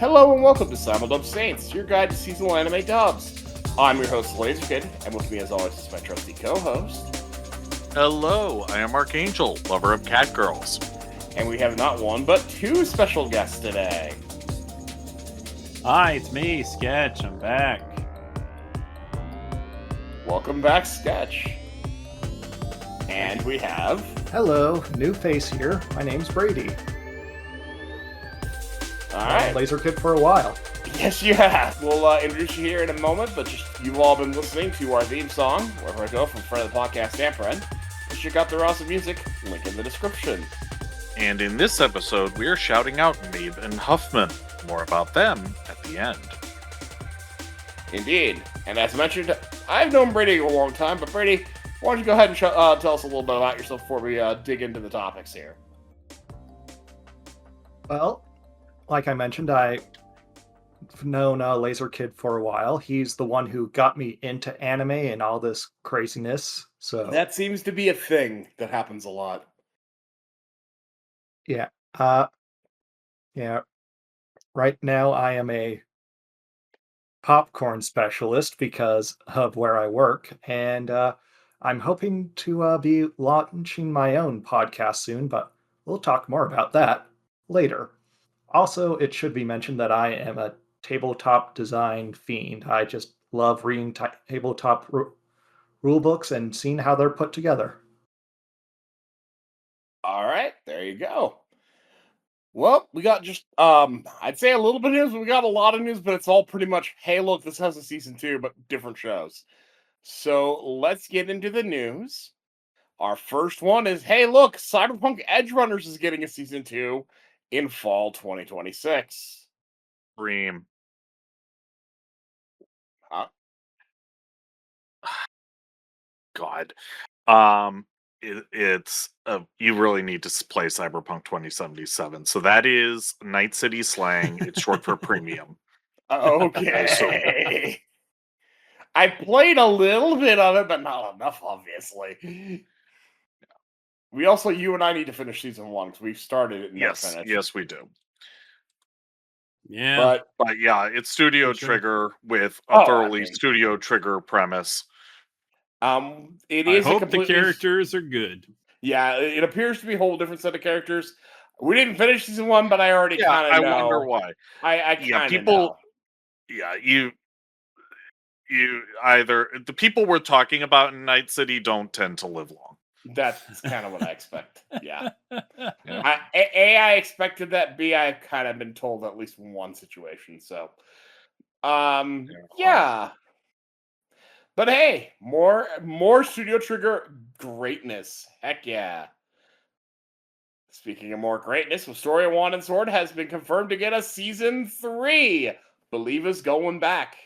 Hello and welcome to Simuldub Saints, your guide to seasonal anime dubs. I'm your host, LaserKid, and with me as always is my trusty co-host. Hello, I am Archangel, lover of cat girls. And we have not one, but two special guests today. Hi, it's me, Sketch. I'm back. Welcome back, Sketch. And we have... Hello, new face here. My name's Brady. Alright. Laser Kid for a while. Yes, you have. We'll introduce you here in a moment, but you've all been listening to our theme song, Wherever I Go, from friend of the podcast, Ampren. Check out their awesome music, link in the description. And in this episode, we are shouting out Maven and Huffman. More about them at the end. Indeed. And as mentioned, I've known Brady a long time, but Brady, why don't you go ahead and tell us a little bit about yourself before we dig into the topics here. Well, like I mentioned, I've known Laser Kid for a while. He's the one who got me into anime and all this craziness. So that seems to be a thing that happens a lot. Yeah. Yeah. Right now I am a popcorn specialist because of where I work, and I'm hoping to be launching my own podcast soon, but we'll talk more about that later. Also, it should be mentioned that I am a tabletop design fiend. I just love reading tabletop rule books and seeing how they're put together. All right, there you go. Well, we got just, I'd say a little bit of news, but we got a lot of news, but it's all pretty much, hey, look, this has a season 2, but different shows. So let's get into the news. Our first one is, hey, look, Cyberpunk Edgerunners is getting a season 2 in fall 2026. Dream. Huh? God. It's you really need to play Cyberpunk 2077. So that is Night City slang. It's short for premium. Okay. I played a little bit of it, but not enough, obviously. We also, you and I need to finish season 1 because we've started it and never finished. Yes, we do. Yeah. But yeah, it's Studio For sure. Trigger with a thoroughly Studio Trigger premise. It I is hope the characters are good. Yeah, it appears to be a whole different set of characters. We didn't finish season 1, but I already kind of know. I wonder why. I kind of know. Yeah, you either the people we're talking about in Night City don't tend to live long. That's kind of what I expect. Yeah. I expected that. B, I've kind of been told at least one situation. So, yeah. But hey, more Studio Trigger greatness. Heck yeah. Speaking of more greatness, Wistoria Wand and Sword has been confirmed to get a season 3. Believe is going back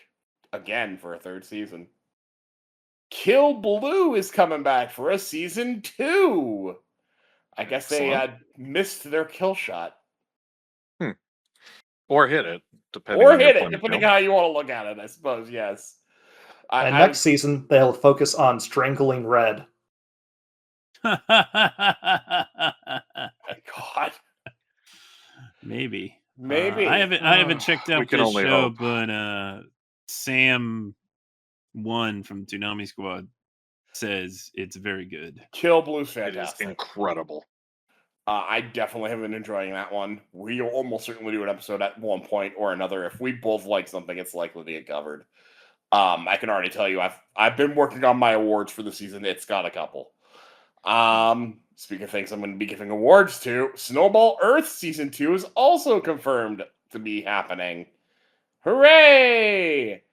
again for a 3rd season. Kill Blue is coming back for a season 2. I guess they missed their kill shot. Or hit it, depending on how you want to look at it, I suppose, yes. And next season, they'll focus on strangling Red. God. Maybe. I haven't checked out this show, but Sam One from Tsunami Squad says it's very good. Kill Blue's fantastic. It is incredible. I definitely have been enjoying that one. We'll almost certainly do an episode at one point or another. If we both like something, it's likely to get covered. I can already tell you, I've been working on my awards for the season. It's got a couple. Speaking of things I'm going to be giving awards to, Snowball Earth Season 2 is also confirmed to be happening. Hooray!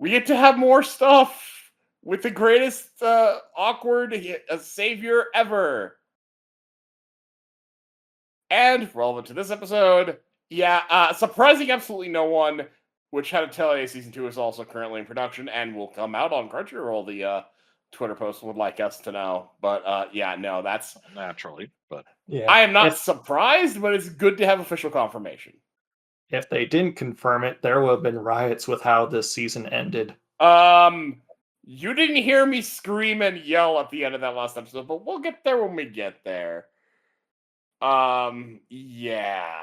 We get to have more stuff with the greatest awkward savior ever. And relevant to this episode, surprising absolutely no one, Witch Hat Atelier Season 2 is also currently in production and will come out on Crunchyroll, the Twitter post would like us to know. But no, that's... Naturally, but... Yeah. I am not surprised, but it's good to have official confirmation. If they didn't confirm it, there would have been riots with how this season ended. You didn't hear me scream and yell at the end of that last episode, but we'll get there when we get there. Yeah.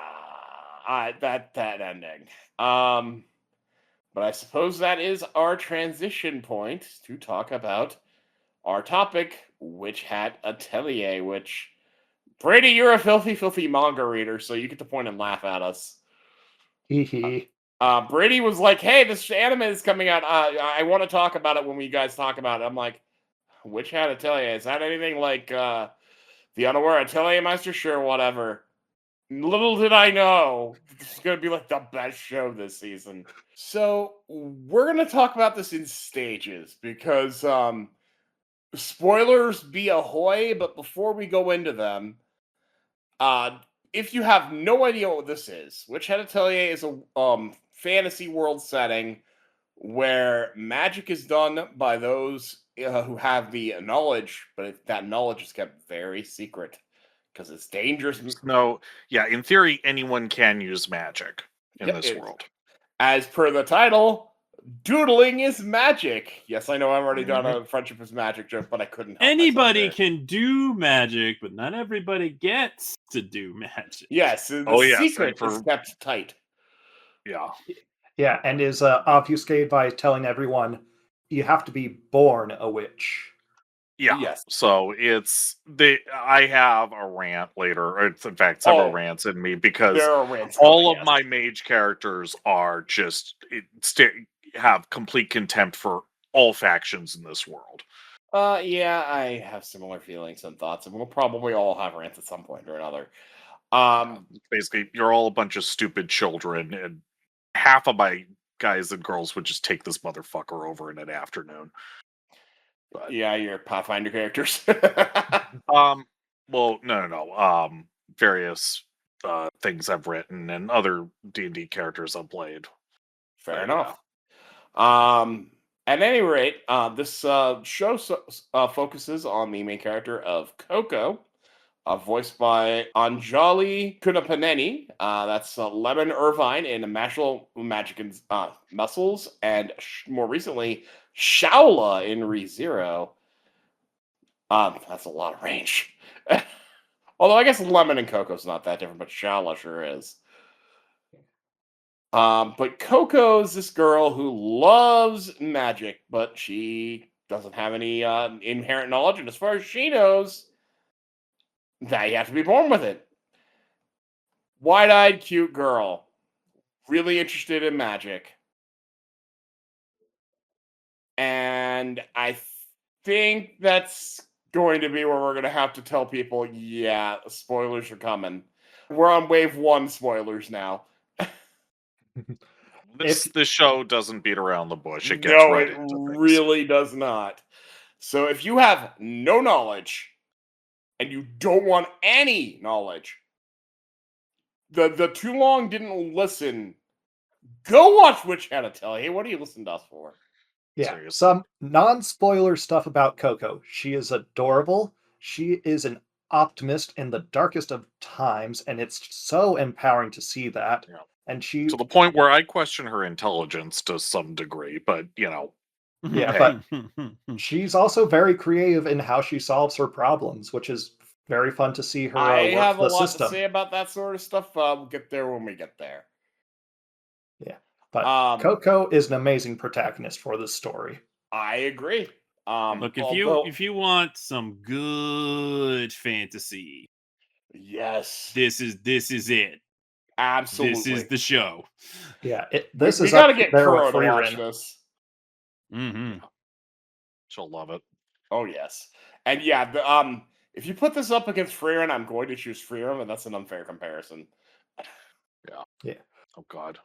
that ending. But I suppose that is our transition point to talk about our topic, Witch Hat Atelier, which, Brady, you're a filthy manga reader, so you get to point and laugh at us. Hee. Brady was like, hey, this anime is coming out. I want to talk about it when we guys talk about it. I'm like, Witch Hat Atelier? Is that anything like The Unaware Atelier Meister? Sure, whatever. Little did I know, this is going to be like the best show this season. So, we're going to talk about this in stages because, spoilers be ahoy, but before we go into them, if you have no idea what this is, Witch Hat Atelier is a fantasy world setting where magic is done by those who have the knowledge, but that knowledge is kept very secret because it's dangerous. No, yeah, in theory, anyone can use magic in this world. As per the title, doodling is magic. Yes, I know I've already done a friendship is magic joke, but I couldn't help Anybody can do magic, but not everybody gets to do magic. Yes, the secret is kept tight. Yeah. Yeah, and is obfuscated by telling everyone you have to be born a witch. Yeah. Yes. So I have a rant later, or it's in fact several rants in me because all of my mage characters are just have complete contempt for all factions in this world. Yeah, I have similar feelings and thoughts, and we'll probably all have rants at some point or another. Basically, you're all a bunch of stupid children, and half of my guys and girls would just take this motherfucker over in an afternoon. But, yeah, your Pathfinder characters. Well, no. Various things I've written and other D&D characters I've played. Fair enough. At any rate, this show focuses on the main character of Coco, voiced by Anjali Kunapaneni. That's Lemon Irvine in Mashal Magic and Muscles, and more recently, Shaula in ReZero. That's a lot of range. Although I guess Lemon and Coco's not that different, but Shaula sure is. But Coco's this girl who loves magic, but she doesn't have any inherent knowledge, and as far as she knows, that you have to be born with it. Wide-eyed, cute girl. Really interested in magic. And I think that's going to be where we're going to have to tell people, yeah, spoilers are coming. We're on wave 1 spoilers now. This show doesn't beat around the bush. It gets right into things. Really does not. So if you have no knowledge and you don't want any knowledge, the too long didn't listen, go watch Witch Hat Atelier. Hey, what do you listen to us for? Yeah, Seriously. some non-spoiler stuff about Coco. She is adorable. She is an optimist in the darkest of times, and it's so empowering to see that. Yeah. And she, to the point where I question her intelligence to some degree, but yeah, but she's also very creative in how she solves her problems, which is very fun to see her I work have the a lot system. to say about that sort of stuff. We'll get there when we get there. Yeah, but Coco is an amazing protagonist for this story. I agree. Look, if you want some good fantasy, yes, this is it. Absolutely, this is the show. Yeah, we gotta get Kuro to watch this. Mm-hmm. She'll love it. Oh yes, and yeah, if you put this up against Freeran, I'm going to choose Freeran, and that's an unfair comparison. Yeah. Oh God.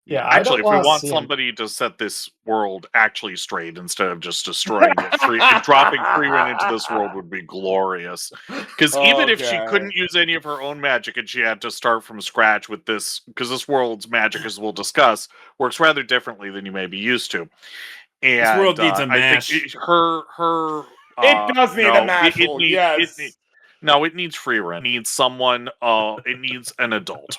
Yeah. Actually, if we want somebody to set this world actually straight instead of just destroying it, dropping Freeran into this world would be glorious. Because even if she couldn't use any of her own magic and she had to start from scratch with this, because this world's magic, as we'll discuss, works rather differently than you may be used to. And this world needs a mash. It does need a mash. Yes. It needs Freeran. It needs someone. It needs an adult.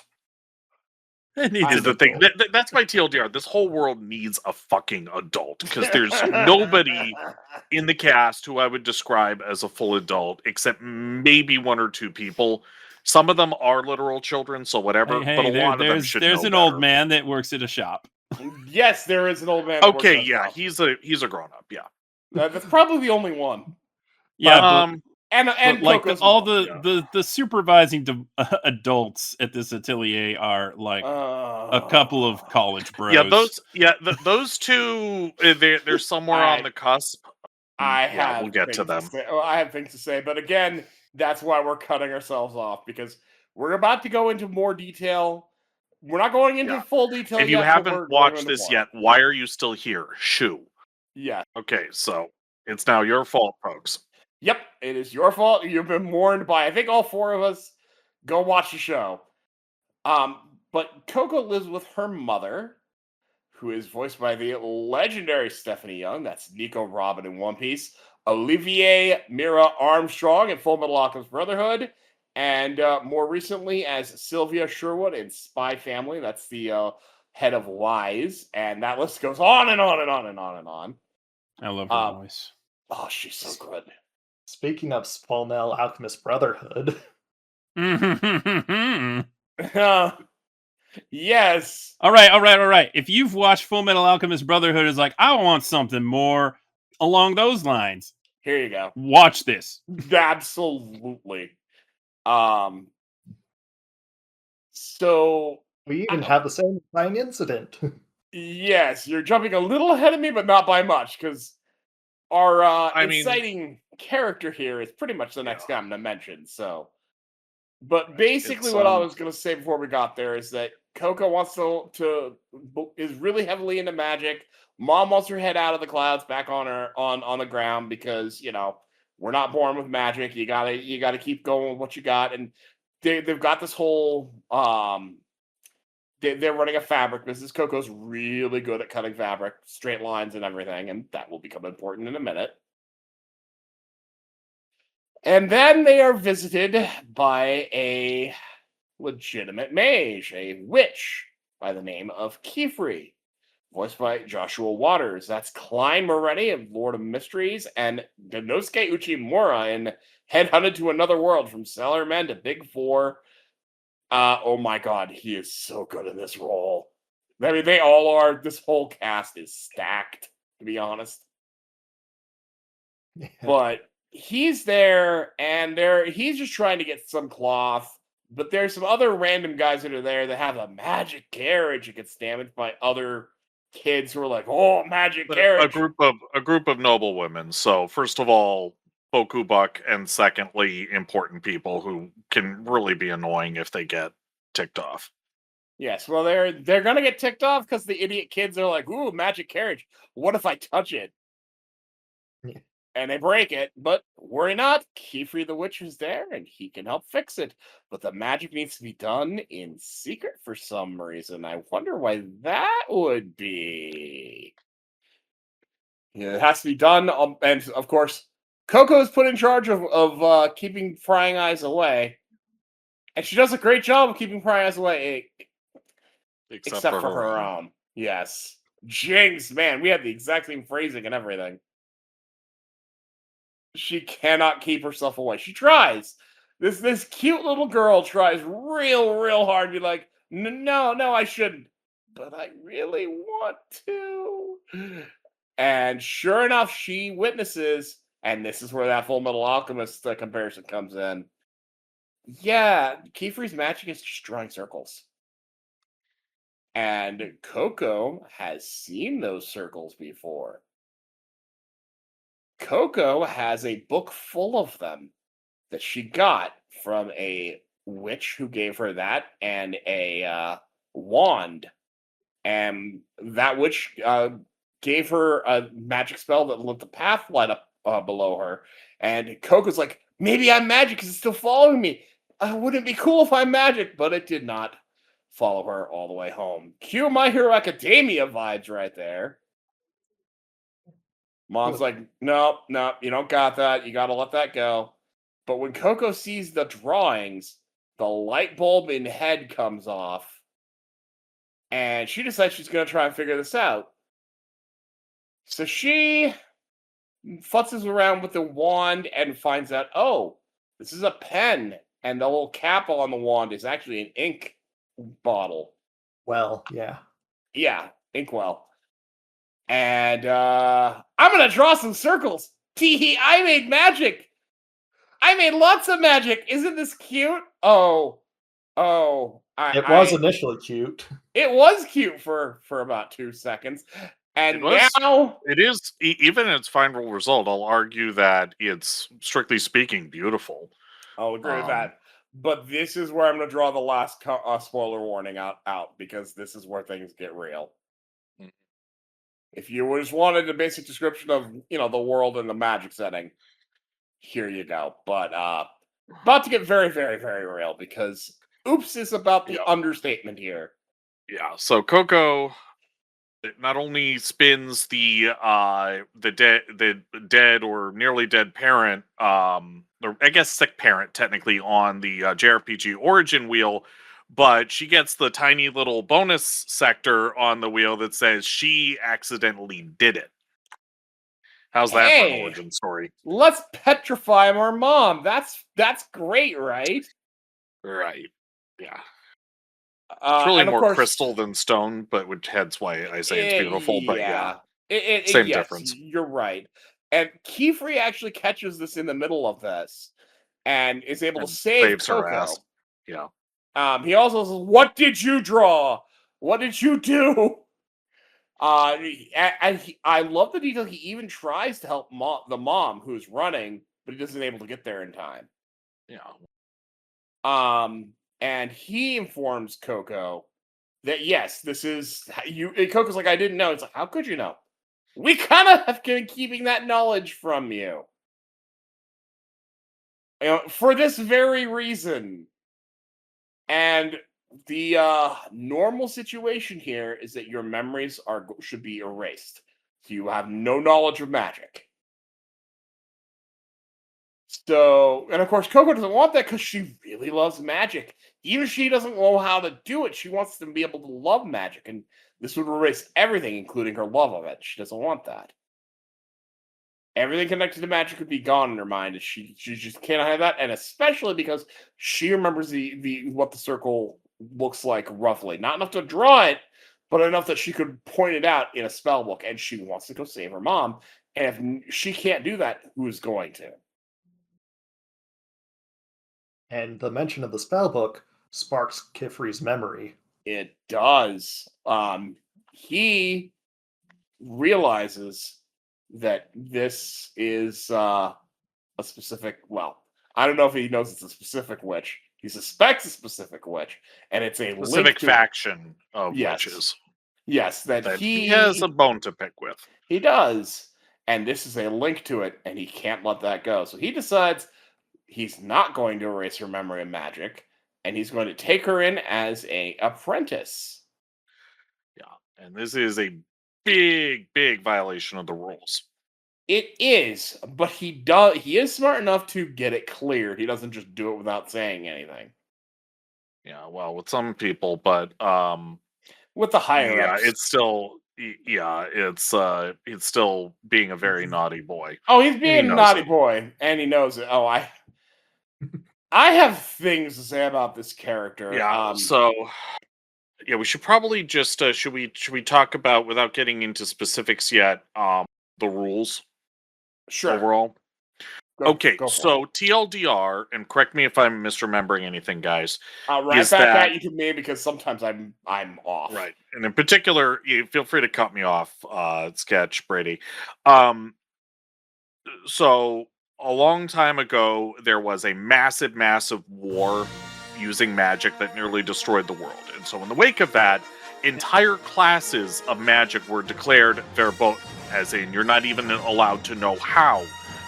Is the thing. That's my TLDR. This whole world needs a fucking adult because there's nobody in the cast who I would describe as a full adult except maybe one or two people. Some of them are literal children, so whatever. Hey, but a lot of them should know there's an better. old man that works at a shop. Yes, there is an old man. That works at a shop. He's a grown up. Yeah, that's probably the only one. Yeah, and like Coco's all mom, the supervising adults at this atelier are like a couple of college bros. Those two they're somewhere on the cusp. We'll get to them. I have things to say, but again, that's why we're cutting ourselves off, because we're about to go into more detail. We're not going into full detail yet. If you haven't watched this yet, why are you still here? Shoo. Yeah. Okay, so it's now your fault, folks. Yep, it is your fault. You've been warned by, I think, all four of us. Go watch the show. But Coco lives with her mother, who is voiced by the legendary Stephanie Young. That's Nico Robin in One Piece, Olivier Mira Armstrong in Full Metal Alchemist Brotherhood, and more recently as Sylvia Sherwood in Spy Family. That's the head of Wise, and that list goes on and on and on and on and on. I love her voice. Oh, she's so good. Speaking of Full Metal Alchemist Brotherhood. Yes. All right. If you've watched Full Metal Alchemist Brotherhood, is like, I want something more along those lines. Here you go. Watch this. Absolutely. So we even have the same fine incident. Yes, you're jumping a little ahead of me, but not by much, because our inciting character here is pretty much the next guy I'm going to mention. So, but basically, what I was going to say before we got there is that Coco wants is really heavily into magic. Mom wants her head out of the clouds, back on the ground, because we're not born with magic. You gotta keep going with what you got, and they've got this whole They're running a fabric business. Coco's really good at cutting fabric, straight lines and everything, and that will become important in a minute. And then they are visited by a legitimate mage, a witch by the name of Qifrey, voiced by Joshua Waters. That's Klein Moretti of Lord of Mysteries, and Denosuke Uchimura in Headhunted to Another World, from Sailor Men to Big Four. Oh my god, he is so good in this role. I mean, they all are. This whole cast is stacked, to be honest. Yeah. But he's there, and he's just trying to get some cloth. But there's some other random guys that are there that have a magic carriage that gets damaged by other kids who are like, "Oh, magic carriage!" A group of noble women. So first of all, Bokubuck, and secondly, important people who can really be annoying if they get ticked off. Yes, well, they're gonna get ticked off because the idiot kids are like, "Ooh, magic carriage! What if I touch it?" Yeah. And they break it, but worry not. Qifrey the Witch is there, and he can help fix it. But the magic needs to be done in secret for some reason. I wonder why that would be. Yeah, it has to be done, and of course, Coco is put in charge of keeping prying eyes away, and she does a great job of keeping prying eyes away, except for her own. Yes, Jinx, man, we had the exact same phrasing and everything. She cannot keep herself away. She tries. This cute little girl tries real hard to be like, no, I shouldn't, but I really want to. And sure enough, she witnesses, and this is where that Full Metal Alchemist comparison comes in. Yeah, Qifrey's magic is just drawing circles. And Coco has seen those circles before. Coco has a book full of them that she got from a witch who gave her that and a wand. And that witch gave her a magic spell that let the path light up below her. And Coco's like, maybe I'm magic because it's still following me. Wouldn't it be cool if I'm magic? But it did not follow her all the way home. Cue My Hero Academia vibes right there. Mom's like, nope, you don't got that. You got to let that go. But when Coco sees the drawings, the light bulb in head comes off. And she decides she's going to try and figure this out. So she futzes around with the wand and finds out, oh, this is a pen. and the little cap on the wand is actually an ink bottle. Well, yeah. Yeah, inkwell. And I'm gonna draw some circles. Teehee, I made magic. I made lots of magic. Isn't this cute? Oh. It was initially cute. It was cute for about 2 seconds. And now it is, even in its final result, I'll argue that it's, strictly speaking, beautiful. I'll agree with that. But this is where I'm going to draw the last spoiler warning out, because this is where things get real. If you just wanted a basic description of, the world and the magic setting, here you go. But about to get very, very, very real, because oops is about the understatement here. Yeah, so Coco not only spins the dead or nearly dead parent, or I guess sick parent technically, on the JRPG origin wheel, but she gets the tiny little bonus sector on the wheel that says she accidentally did it. How's that for an origin story? Let's petrify our mom. That's great, right? Right. Yeah. It's really more crystal than stone, but hence why I say it's beautiful. But same difference. You're right. And Qifrey actually catches this in the middle of this, and is able to save Coco. Her ass. Yeah. He also says, "What did you draw? What did you do?" I love the detail. He even tries to help the mom who's running, but he isn't able to get there in time. Yeah. And he informs Coco that yes, this is you. And Coco's like, "I didn't know." It's like, "How could you know? We kind of have been keeping that knowledge from you, for this very reason." And the normal situation here is that your memories should be erased, so you have no knowledge of magic. So, and of course, Coco doesn't want that because she really loves magic. Even if she doesn't know how to do it, she wants to be able to love magic, and this would erase everything, including her love of it. She doesn't want that. Everything connected to magic would be gone in her mind, and she just can't have that. And especially because she remembers the what the circle looks like roughly, not enough to draw it, but enough that she could point it out in a spell book. And she wants to go save her mom. And if she can't do that, who is going to? And the mention of the spell book sparks Qifrey's memory. It does. He realizes that this is a specific, well, I don't know if he knows it's a specific witch. He suspects a specific witch, and it's a specific faction of witches. Yes, that he has a bone to pick with. He does. And this is a link to it, and he can't let that go. So he decides he's not going to erase her memory of magic, and he's going to take her in as an apprentice. Yeah, and this is a big violation of the rules. It is, but he is smart enough to get it cleared. He doesn't just do it without saying anything. Yeah, well, with some people, but with the higher ups, it's still it's still being a very naughty boy. Oh, he's being a naughty boy, and he knows it. Oh, I have things to say about this character. Yeah, so yeah, we should probably just should we talk about, without getting into specifics yet, the rules? Sure. Overall. Okay, so TLDR, and correct me if I'm misremembering anything, guys. Right back at you to me, because sometimes I'm off. Right, and in particular, you feel free to cut me off, Sketch, Brady. So a long time ago, there was a massive war using magic that nearly destroyed the world, and so in the wake of that, entire classes of magic were declared verboten, as in you're not even allowed to know how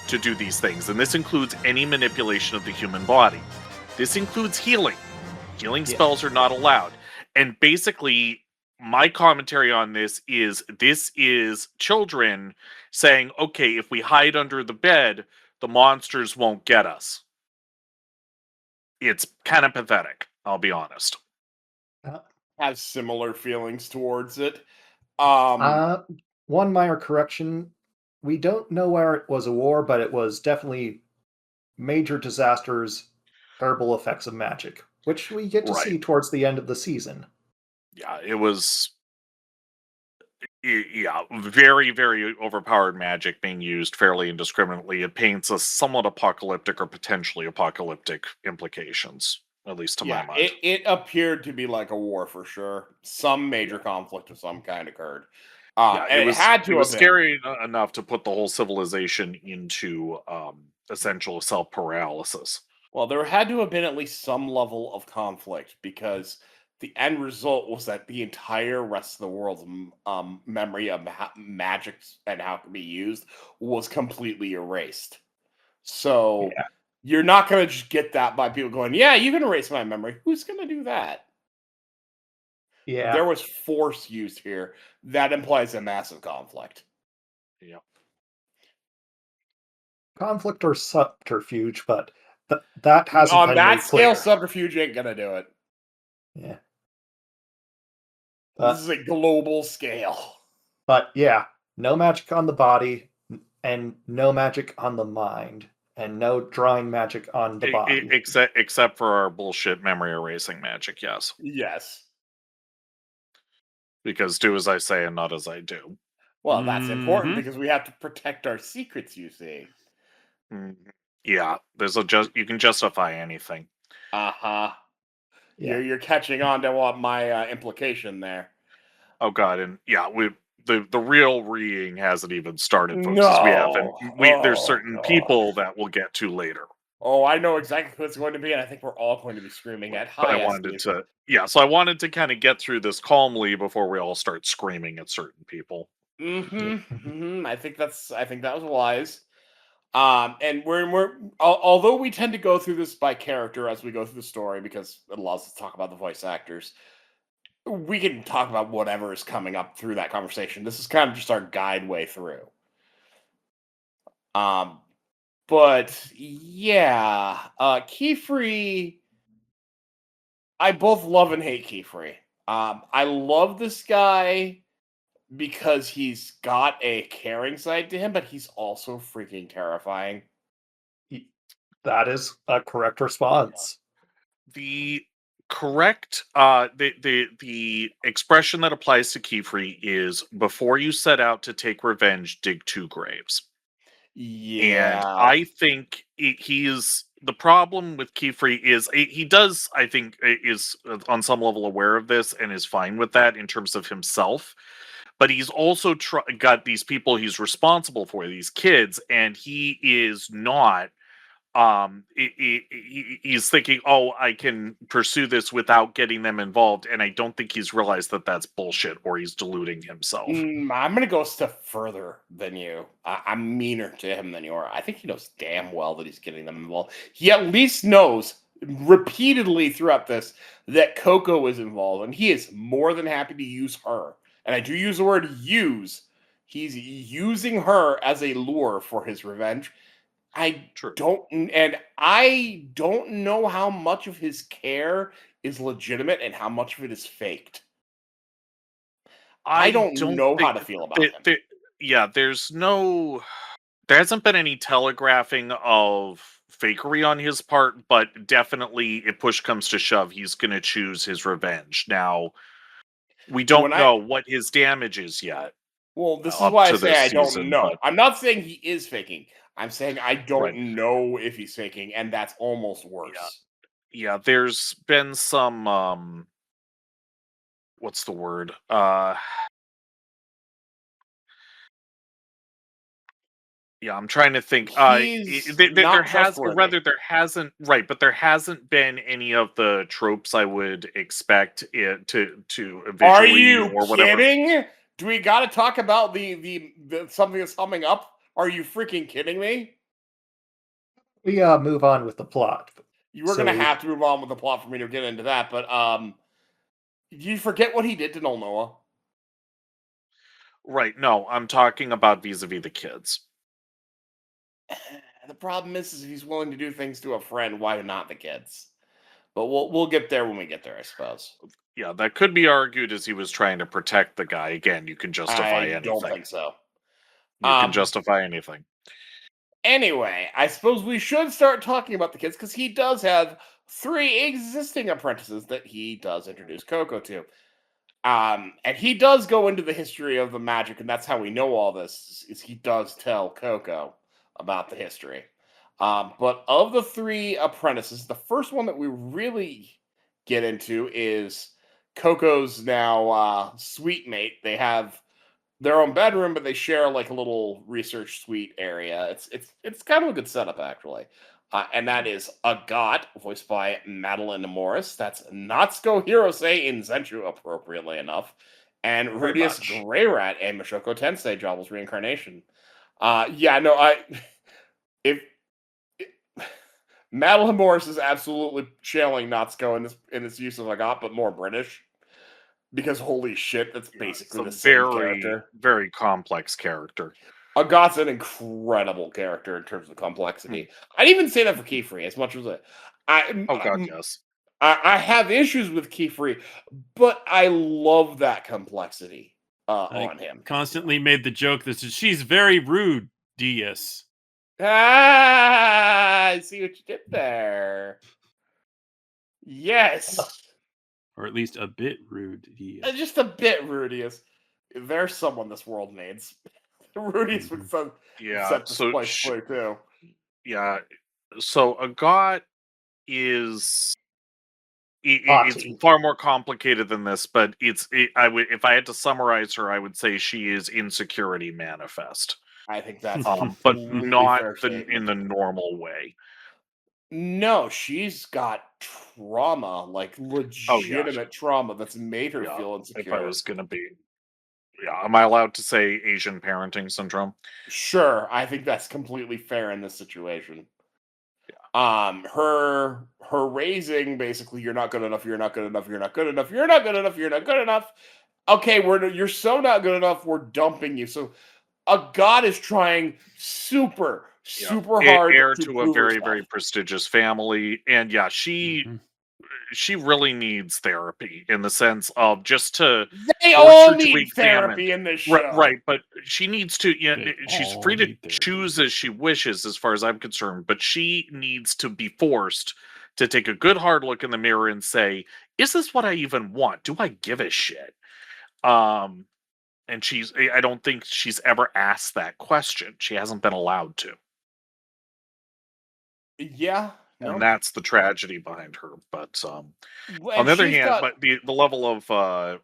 to do these things, and this includes any manipulation of the human body. This includes healing. Healing spells are not allowed. And basically, my commentary on this is children saying, okay, if we hide under the bed, the monsters won't get us. It's kind of pathetic, I'll be honest. Have similar feelings towards it. One minor correction. We don't know where it was a war, but it was definitely major disasters terrible effects of magic, which we get to see towards the end of the season. Yeah, it was very, very overpowered magic being used fairly indiscriminately. It paints a somewhat apocalyptic or potentially apocalyptic implications, at least to my mind. It appeared to be like a war for sure. Some major conflict of some kind occurred. And it was scary enough to put the whole civilization into essential self-paralysis. Well, there had to have been at least some level of conflict, because the end result was that the entire rest of the world's memory of magic and how it can be used was completely erased. So you're not going to just get that by people going, yeah, you can erase my memory. Who's going to do that? Yeah. There was force used here. That implies a massive conflict. Yeah. Conflict or subterfuge, but that hasn't on been that made scale, clear. subterfuge ain't gonna do it. Yeah. This is a global scale. But yeah, no magic on the body, and no magic on the mind, and no drawing magic on the body. Except for our bullshit memory erasing magic, yes. Yes. Because do as I say and not as I do. Well, that's important because we have to protect our secrets, you see. Yeah, you can justify anything. Uh-huh. Yeah. You're catching on to what my implication there. Oh god, and yeah, the real reading hasn't even started, folks. No. There's certain people that we'll get to later. Oh, I know exactly who it's going to be, and I think we're all going to be screaming at high. So I wanted to kind of get through this calmly before we all start screaming at certain people. I think that was wise. And we're although we tend to go through this by character as we go through the story because it allows us to talk about the voice actors, we can talk about whatever is coming up through that conversation. This is kind of just our guide way through. But yeah, Qifrey, I both love and hate Qifrey. I love this guy because he's got a caring side to him, but he's also freaking terrifying. That is a correct response. The correct the expression that applies to Qifrey is, before you set out to take revenge, dig 2 graves. Yeah. And I think the problem with Qifrey is he does, I think, is on some level aware of this and is fine with that in terms of himself. But he's also got these people he's responsible for, these kids, and he is not. He's thinking, oh, I can pursue this without getting them involved, and I don't think he's realized that that's bullshit, or he's deluding himself. I'm gonna go a step further than you. I'm meaner to him than you are. I think he knows damn well that he's getting them involved. He at least knows repeatedly throughout this that Coco is involved, and he is more than happy to use her. And I do use the word use. He's using her as a lure for his revenge. I don't know how much of his care is legitimate and how much of it is faked. I don't know how to feel about him. There hasn't been any telegraphing of fakery on his part, but definitely, if push comes to shove, he's going to choose his revenge. Now, we don't know what his damage is yet. Well, this is why I say I don't know. I'm not saying he is faking. I'm saying I don't know if he's faking, and that's almost worse. Yeah, there's been some what's the word? Yeah, I'm trying to think. There hasn't been any of the tropes I would expect it to visually. Are you or whatever. kidding? Do we got to talk about the something that's coming up? Are you freaking kidding me? We move on with the plot. You were going to have to move on with the plot for me to get into that, but did you forget what he did to Noah? Right. No, I'm talking about vis-a-vis the kids. The problem is if he's willing to do things to a friend, why not the kids? But we'll get there when we get there, I suppose. Yeah, that could be argued as he was trying to protect the guy. Again, you can justify anything. I don't think so. You can justify anything. Anyway, I suppose we should start talking about the kids because he does have 3 existing apprentices that he does introduce Coco to. And he does go into the history of the magic, and that's how we know all this, is he does tell Coco about the history. But of the 3 apprentices, the first one that we really get into is Coco's now suite mate. They have their own bedroom, but they share like a little research suite area. It's kind of a good setup actually. And that is Agat, voiced by Madeline Morris. That's Natsuko Hirose in Zenchu, appropriately enough, and Rudius Greyrat and Mashoko Tensei, Jovel's reincarnation. Yeah, no, if Madeline Morris is absolutely channeling Natsuko in this use of Agat, but more British. Because holy shit, that's basically the same character. Very complex character. Agat's an incredible character in terms of complexity. I'd even say that for Qifrey, as much as Yes. I have issues with Qifrey, but I love that complexity on him. Constantly made the joke that she's very rude, DS. I see what you did there. Yes. Or at least a bit rude. Just a bit rudious. There's someone this world needs. Rudius would set this place play too. Yeah. So Agat is it's far more complicated than this, but if I had to summarize her, I would say she is insecurity manifest. I think that's but not in the normal way. No, she's got trauma, like legitimate trauma that's made her feel insecure. If I was going to be, am I allowed to say Asian parenting syndrome? Sure, I think that's completely fair in this situation. Her raising, basically, you're not good enough, you're not good enough, you're not good enough, you're not good enough, you're not good enough. Okay, you're so not good enough, we're dumping you. So Agat is trying super hard heir to a very, very prestigious family, and she really needs therapy in the sense of just to. They all need therapy in this show, right? But she needs to. She's free to choose as she wishes, as far as I'm concerned. But she needs to be forced to take a good hard look in the mirror and say, "Is this what I even want? Do I give a shit?" And I don't think she's ever asked that question. She hasn't been allowed to. Yeah. And that's the tragedy behind her. But on the other hand, but the level of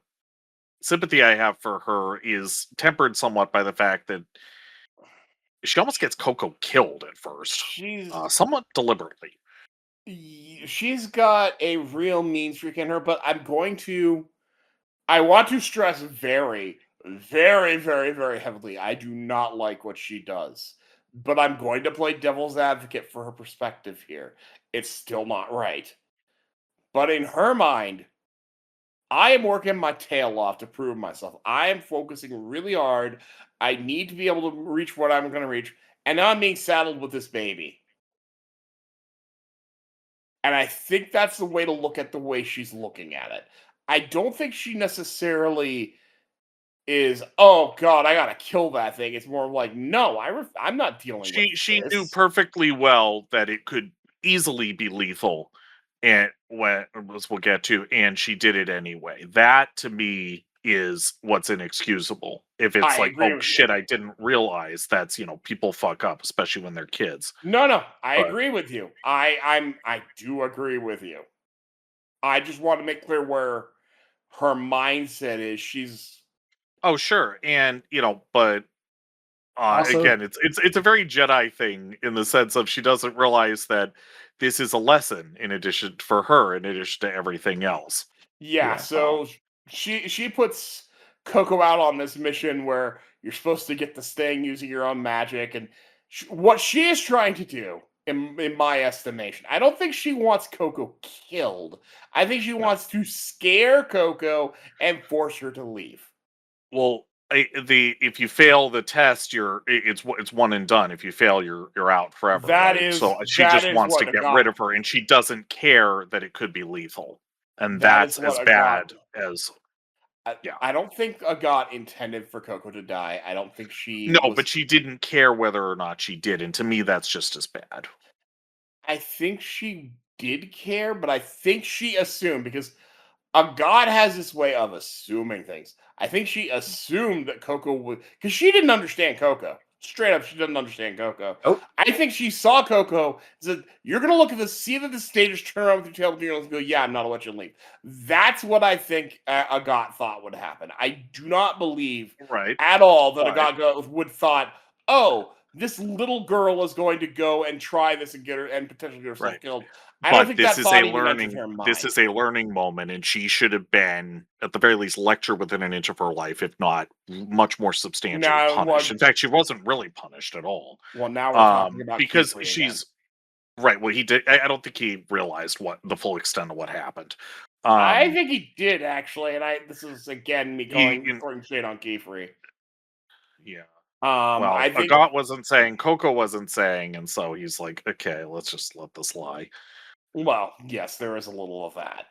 sympathy I have for her is tempered somewhat by the fact that she almost gets Coco killed at first. Somewhat deliberately. She's got a real mean streak in her, but I want to stress very, very, very, very heavily, I do not like what she does. But I'm going to play devil's advocate for her perspective here. It's still not right. But in her mind, I am working my tail off to prove myself. I am focusing really hard. I need to be able to reach what I'm going to reach. And now I'm being saddled with this baby. And I think that's the way to look at the way she's looking at it. I don't think she necessarily is, oh god, I gotta kill that thing. It's more like, no, I'm not dealing with this. She knew perfectly well that it could easily be lethal, and as we'll get to, and she did it anyway. That to me is what's inexcusable. If it's like, oh shit, I didn't realize that's, people fuck up, especially when they're kids. No, I agree with you. I do agree with you. I just want to make clear where her mindset is. She's oh sure, and but also, again, it's a very Jedi thing in the sense of she doesn't realize that this is a lesson in addition to everything else. Yeah, so she puts Coco out on this mission where you're supposed to get this thing using your own magic, and what she is trying to do, in my estimation, I don't think she wants Coco killed. I think she wants to scare Coco and force her to leave. Well, if you fail the test, it's one and done. If you fail, you're out forever. So she just wants to get rid of her, and she doesn't care that it could be lethal, and that's as bad as. I don't think Agat intended for Coco to die. I don't think she No, but she didn't care whether or not she did, and to me, that's just as bad. I think she did care, but I think she assumed, because Agat has this way of assuming things. I think she assumed that Coco would, because she didn't understand Coco. Straight up, she doesn't understand Coco. Oh. I think she saw Coco, said, "You're gonna look at this, see that the stage is turn around with your tail between your legs, and go, yeah, I'm not gonna let you leave." That's what I think Agat thought would happen. I do not believe at all that Agat would thought, "Oh, this little girl is going to go and try this and get her and potentially get herself killed." I don't think this that is thought a even entered learning. her mind. This is a learning moment, and she should have been, at the very least, lectured within an inch of her life, if not much more substantially punished. In fact, she wasn't really punished at all. Well, now we're talking about because Qifrey she's again. right. Well, he did. I don't think he realized what the full extent of what happened. I think he did, actually, and this is again me throwing shade on Qifrey. Yeah. Well, I think Agat wasn't saying, Coco wasn't saying, and so he's like, okay, let's just let this lie. Well, yes, there is a little of that.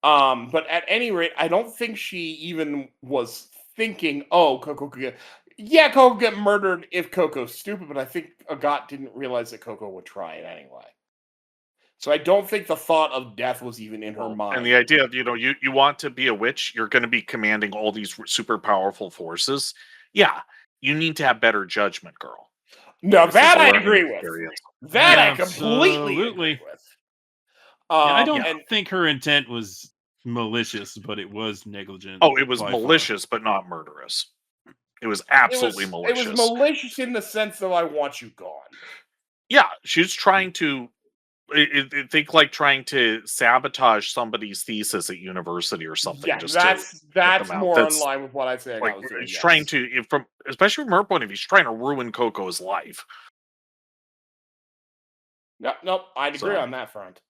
But at any rate, I don't think she even was thinking, "Oh, Coco could get murdered if Coco's stupid," but I think Agat didn't realize that Coco would try it anyway. So I don't think the thought of death was even in her mind. And the idea of, you want to be a witch, you're going to be commanding all these super powerful forces. Yeah, you need to have better judgment, girl. No, that I agree with. That I completely agree with. I don't think her intent was malicious, but it was negligent. Oh, it was malicious, but not murderous. It was absolutely malicious. It was malicious in the sense of, I want you gone. Yeah, she's trying to think like trying to sabotage somebody's thesis at university or something. Yeah, that's more in line with what I say. Like, she's trying to, especially from her point of view, she's trying to ruin Coco's life. Nope, I'd agree on that front.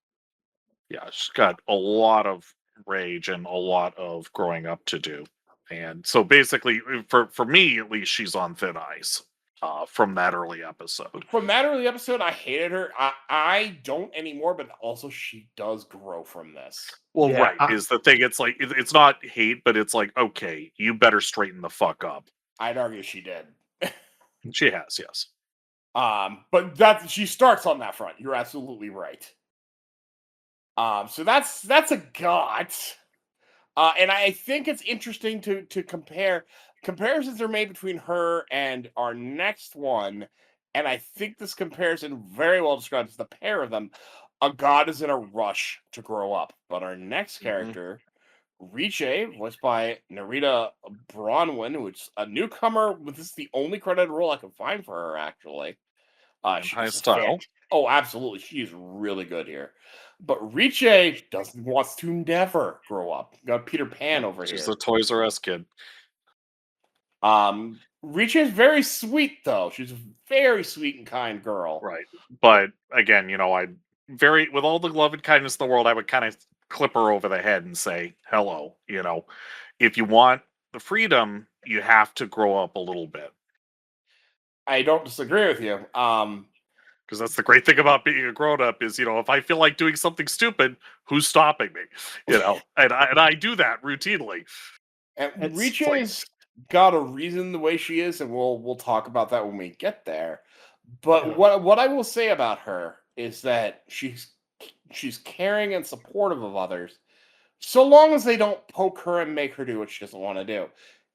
Yeah, she's got a lot of rage and a lot of growing up to do. And so basically, for me at least, she's on thin ice from that early episode. From that early episode, I hated her. I don't anymore, but also she does grow from this. Well, yeah, right, is the thing. It's like, it's not hate, but it's like, okay, you better straighten the fuck up. I'd argue she did. She has, yes. But she starts on that front. You're absolutely right. So that's a Agat. And I think it's interesting to compare. Comparisons are made between her and our next one, and I think this comparison very well describes the pair of them. Agat is in a rush to grow up, but our next character, Riche, voiced by Narita Bronwyn, which is a newcomer. This is the only credited role I can find for her, actually. High style. Oh, absolutely. She's really good here. But Riche wants to never grow up. Got Peter Pan over here. She's a Toys R Us kid. Riche is very sweet, though. She's a very sweet and kind girl. Right. But again, with all the love and kindness in the world, I would kind of clip her over the head and say, hello, if you want the freedom, you have to grow up a little bit. I don't disagree with you. Because that's the great thing about being a grown-up is, if I feel like doing something stupid, who's stopping me? And I do that routinely. And Riche's got a reason the way she is, and we'll talk about that when we get there. But what I will say about her is that she's caring and supportive of others, so long as they don't poke her and make her do what she doesn't want to do.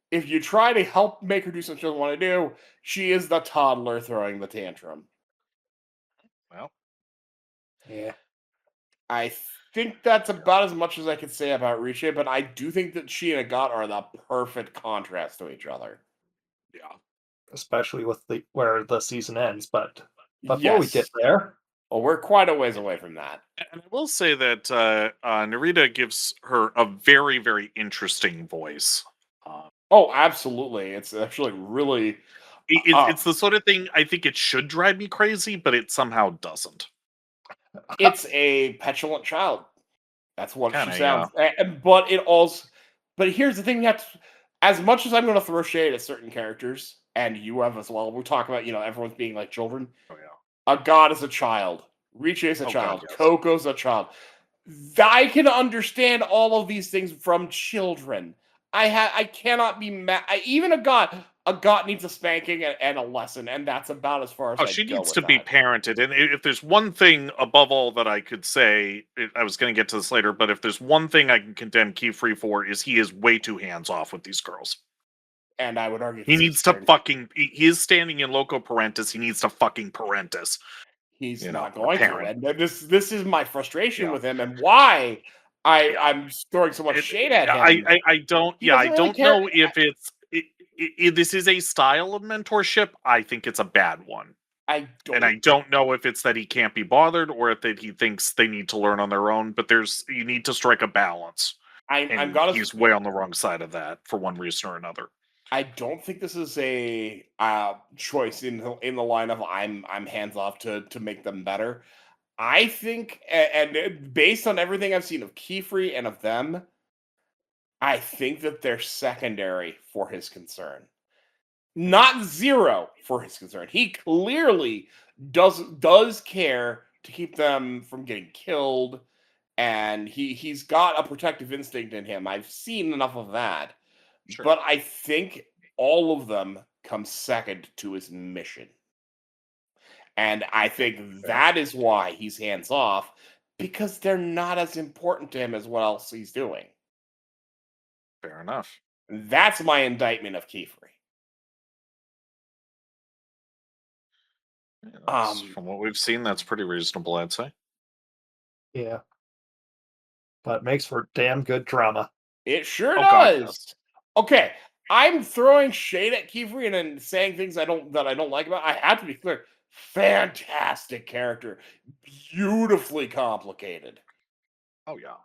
If you try to help make her do something she doesn't want to do, she is the toddler throwing the tantrum. Well, yeah. I think that's about as much as I could say about Riche, but I do think that she and Agat are the perfect contrast to each other. Yeah. Especially with where the season ends, but before we get there... Well, we're quite a ways away from that. And I will say that Narita gives her a very, very interesting voice. Oh, absolutely. It's actually really... It's the sort of thing I think it should drive me crazy, but it somehow doesn't. It's a petulant child. That's what she sounds. Yeah. But here's the thing: as much as I'm going to throw shade at certain characters, and you have as well, we'll talk about everyone's being like children. Oh yeah. Agat is a child. Riche is a child. God, yes. Coco's a child. I can understand all of these things from children. I cannot be mad. Even a got needs a spanking and a lesson, and that's about as far as I she go needs with to be that. parented. And if there's one thing above all that I could say, I was going to get to this later, but if there's one thing I can condemn Qifrey for, is he is way too hands off with these girls. And I would argue he needs to fucking. He is standing in loco parentis. He needs to fucking parentis. He's not going to, and this is my frustration with him, and why I'm throwing so much shade at him. I don't. I don't know if it's. This is a style of mentorship. I think it's a bad one. I don't know if it's that he can't be bothered or if that he thinks they need to learn on their own. But you need to strike a balance. He's way on the wrong side of that for one reason or another. I don't think this is a choice in the line of I'm hands off to make them better. I think, and based on everything I've seen of Qifrey and of them, I think that they're secondary for his concern. Not zero for his concern. He clearly does care to keep them from getting killed, and he's got a protective instinct in him. I've seen enough of that. Sure. But I think all of them come second to his mission. And I think that is why he's hands off, because they're not as important to him as what else he's doing. Fair enough. That's my indictment of Qifrey. Yeah, from what we've seen, that's pretty reasonable, I'd say. Yeah. But it makes for damn good drama. It sure does. God, yes. Okay, I'm throwing shade at Qifrey and then saying things I don't like about. I have to be clear. Fantastic character, beautifully complicated. Oh yeah.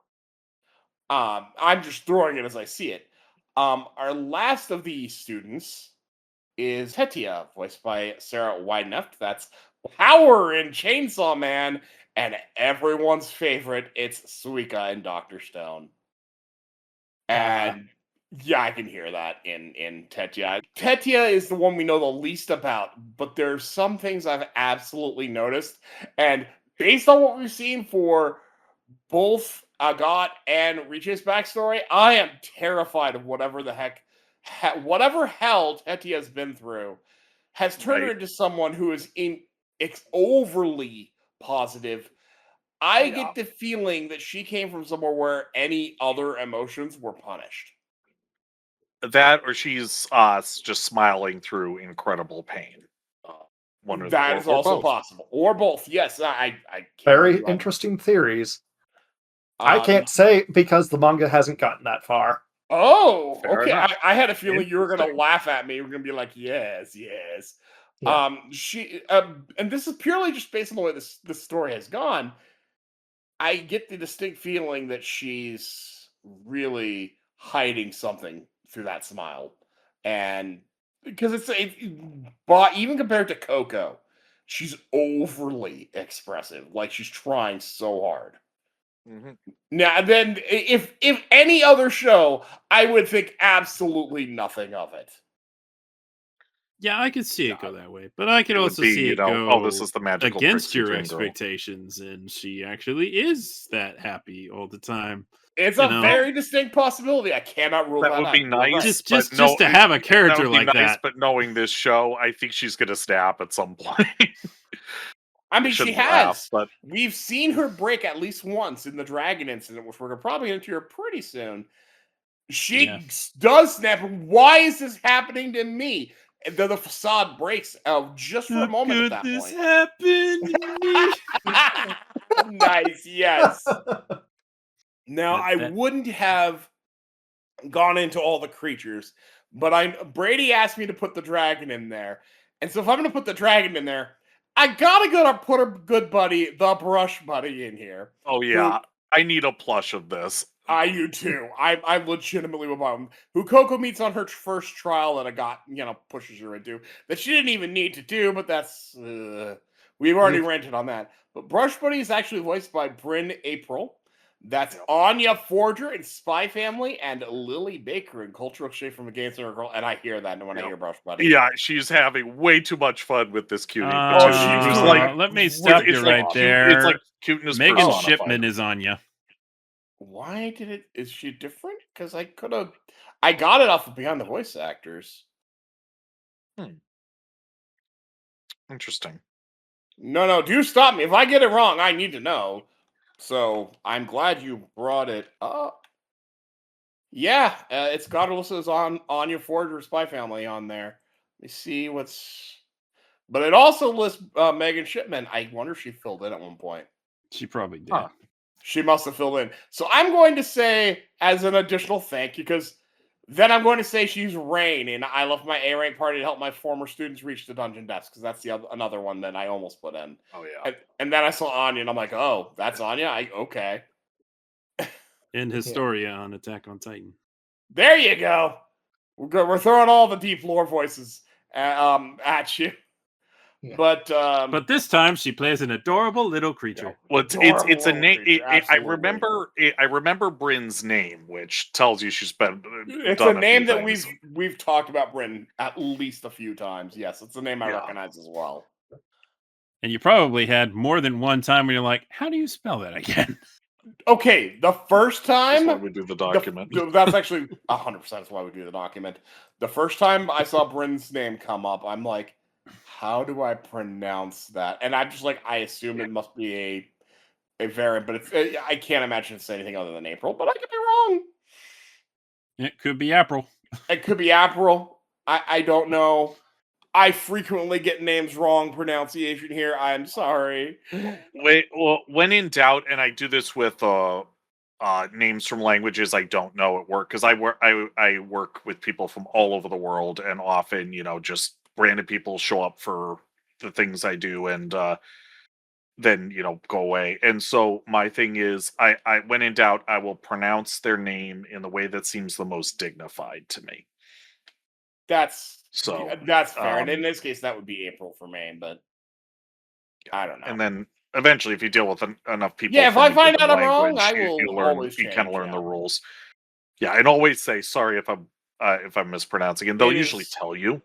I'm just throwing it as I see it. Our last of these students is Tetia, voiced by Sarah Wideneft. That's Power in Chainsaw Man, and everyone's favorite. It's Suika in Dr. Stone. And yeah, I can hear that in Tetia. Tetia is the one we know the least about, but there's some things I've absolutely noticed. And based on what we've seen for both Agat and Riche's backstory, I am terrified of whatever the heck, whatever hell Tetia's been through has turned her into someone who is overly positive. I get the feeling that she came from somewhere where any other emotions were punished. That, or she's just smiling through incredible pain. That is also possible, or both. Yes, I very interesting theories. I can't say because the manga hasn't gotten that far. Oh, okay. I had a feeling you were going to laugh at me. You were going to be like, yes. Yeah. She and this is purely just based on the way this story has gone. I get the distinct feeling that she's really hiding something through that smile, and because but even compared to Coco, she's overly expressive. Like she's trying so hard. Mm-hmm. Now, then, if any other show, I would think absolutely nothing of it. Yeah, I could see it go that way, but I could also see it go this is the magical against your expectations, and she actually is that happy all the time. It's a very distinct possibility. I cannot rule that out. That would be nice. Just to have a character like that. But knowing this show, I think she's going to snap at some point. I mean, she has. But we've seen her break at least once in the dragon incident, which we're probably going to hear pretty soon. She does snap. Why is this happening to me? The facade breaks just for a moment at that point. Happen to me? Nice, yes. Now, I wouldn't have gone into all the creatures, but Brady asked me to put the dragon in there. And so if I'm going to put the dragon in there, I gotta put her good buddy, the brush buddy, in here. Oh, yeah. I need a plush of this. I do too. I legitimately will buy him. Who Coco meets on her first trial that pushes her into. That she didn't even need to do, but that's... we've already ranted on that. But Brush Buddy is actually voiced by Bryn April. That's Anya Forger in Spy Family and Lily Baker in Cultural Shade from Against Her Girl. And I hear that when I hear Brush Buddy. Yeah, she's having way too much fun with this cutie. Let me stop you right there. It's like cuteness. Megan Shipman is Anya. Why is she different? Because I could have. I got it off of Behind the Voice Actors. Interesting. No, do stop me. If I get it wrong, I need to know. So I'm glad you brought it up. Yeah, it's got Alyssa's on Anya Forger Spy Family on there. Let me see what's. But it also lists Megan Shipman. I wonder if she filled in at one point. She probably did. Huh. She must have filled in. So I'm going to say, as an additional thank you, because then I'm going to say she's Rain, and I left my A-rank party to help my former students reach the dungeon depths, because that's another one that I almost put in. Oh, yeah. And then I saw Anya, and I'm like, oh, that's Anya? Okay. And Historia on Attack on Titan. There you go. We're throwing all the deep lore voices at you. Yeah. But this time she plays an adorable little creature. Well, it's a name. I remember Bryn's name, which tells you she's been. It's a name that we've talked about Bryn at least a few times. Yes, it's a name I recognize as well. And you probably had more than one time where you're like, "How do you spell that again?" Okay, the first time. That's why we do the document. That's actually 100% that's why we do the document. The first time I saw Bryn's name come up, I'm like, how do I pronounce that? And I'm just like, I assume it must be a variant, but I can't imagine it's anything other than April, but I could be wrong. It could be April. It could be April. I don't know. I frequently get names wrong pronunciation here. I'm sorry. Well, when in doubt, and I do this with names from languages I don't know at work, because I work with people from all over the world, and often, just random people show up for the things I do, and then go away. And so my thing is, I when in doubt, I will pronounce their name in the way that seems the most dignified to me. That's fair. And in this case, that would be April for me, but I don't know. And then eventually, if you deal with enough people, if I find out I'm wrong, I will you kind of learn the rules. Yeah, and always say sorry if I'm mispronouncing, and they'll usually tell you.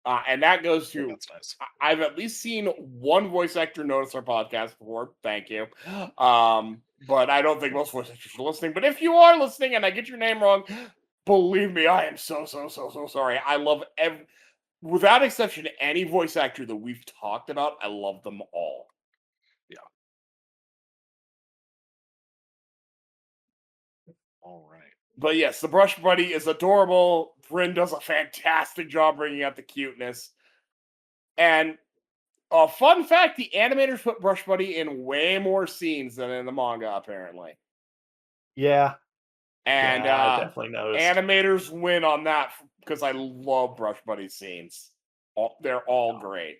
And that goes to, that's nice. I've at least seen one voice actor notice our podcast before. Thank you. But I don't think most voice actors are listening. But if you are listening and I get your name wrong, believe me, I am so sorry. I love without exception, any voice actor that we've talked about, I love them all. Yeah. All right. But yes, the Brush Buddy is adorable. Bryn does a fantastic job bringing out the cuteness. And a fun fact, the animators put Brush Buddy in way more scenes than in the manga, apparently. Yeah. And I definitely noticed. Animators win on that because I love Brush Buddy scenes. They're all great.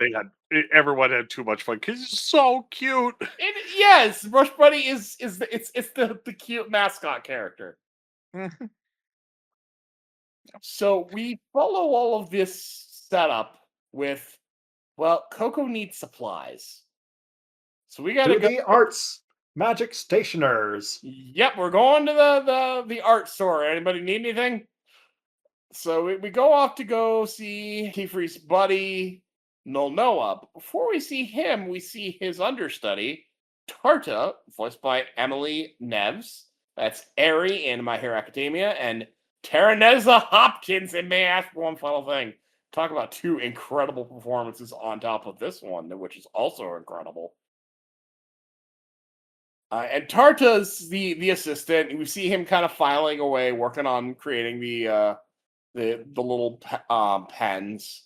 Everyone had too much fun because he's so cute. Yes, Brush Buddy is the cute mascot character. Mm-hmm. So we follow all of this setup with, Coco needs supplies. So we gotta go the arts magic stationers. Yep, we're going to the art store. Anybody need anything? So we go off to go see Qifrey's buddy, Noah. But before we see him, we see his understudy, Tarta, voiced by Emily Neves. That's Eri in My Hero Academia, and Taraneza Hopkins in May I Ask One Final Thing. Talk about two incredible performances on top of this one, which is also incredible. And Tarta's the assistant. We see him kind of filing away, working on creating the little pens.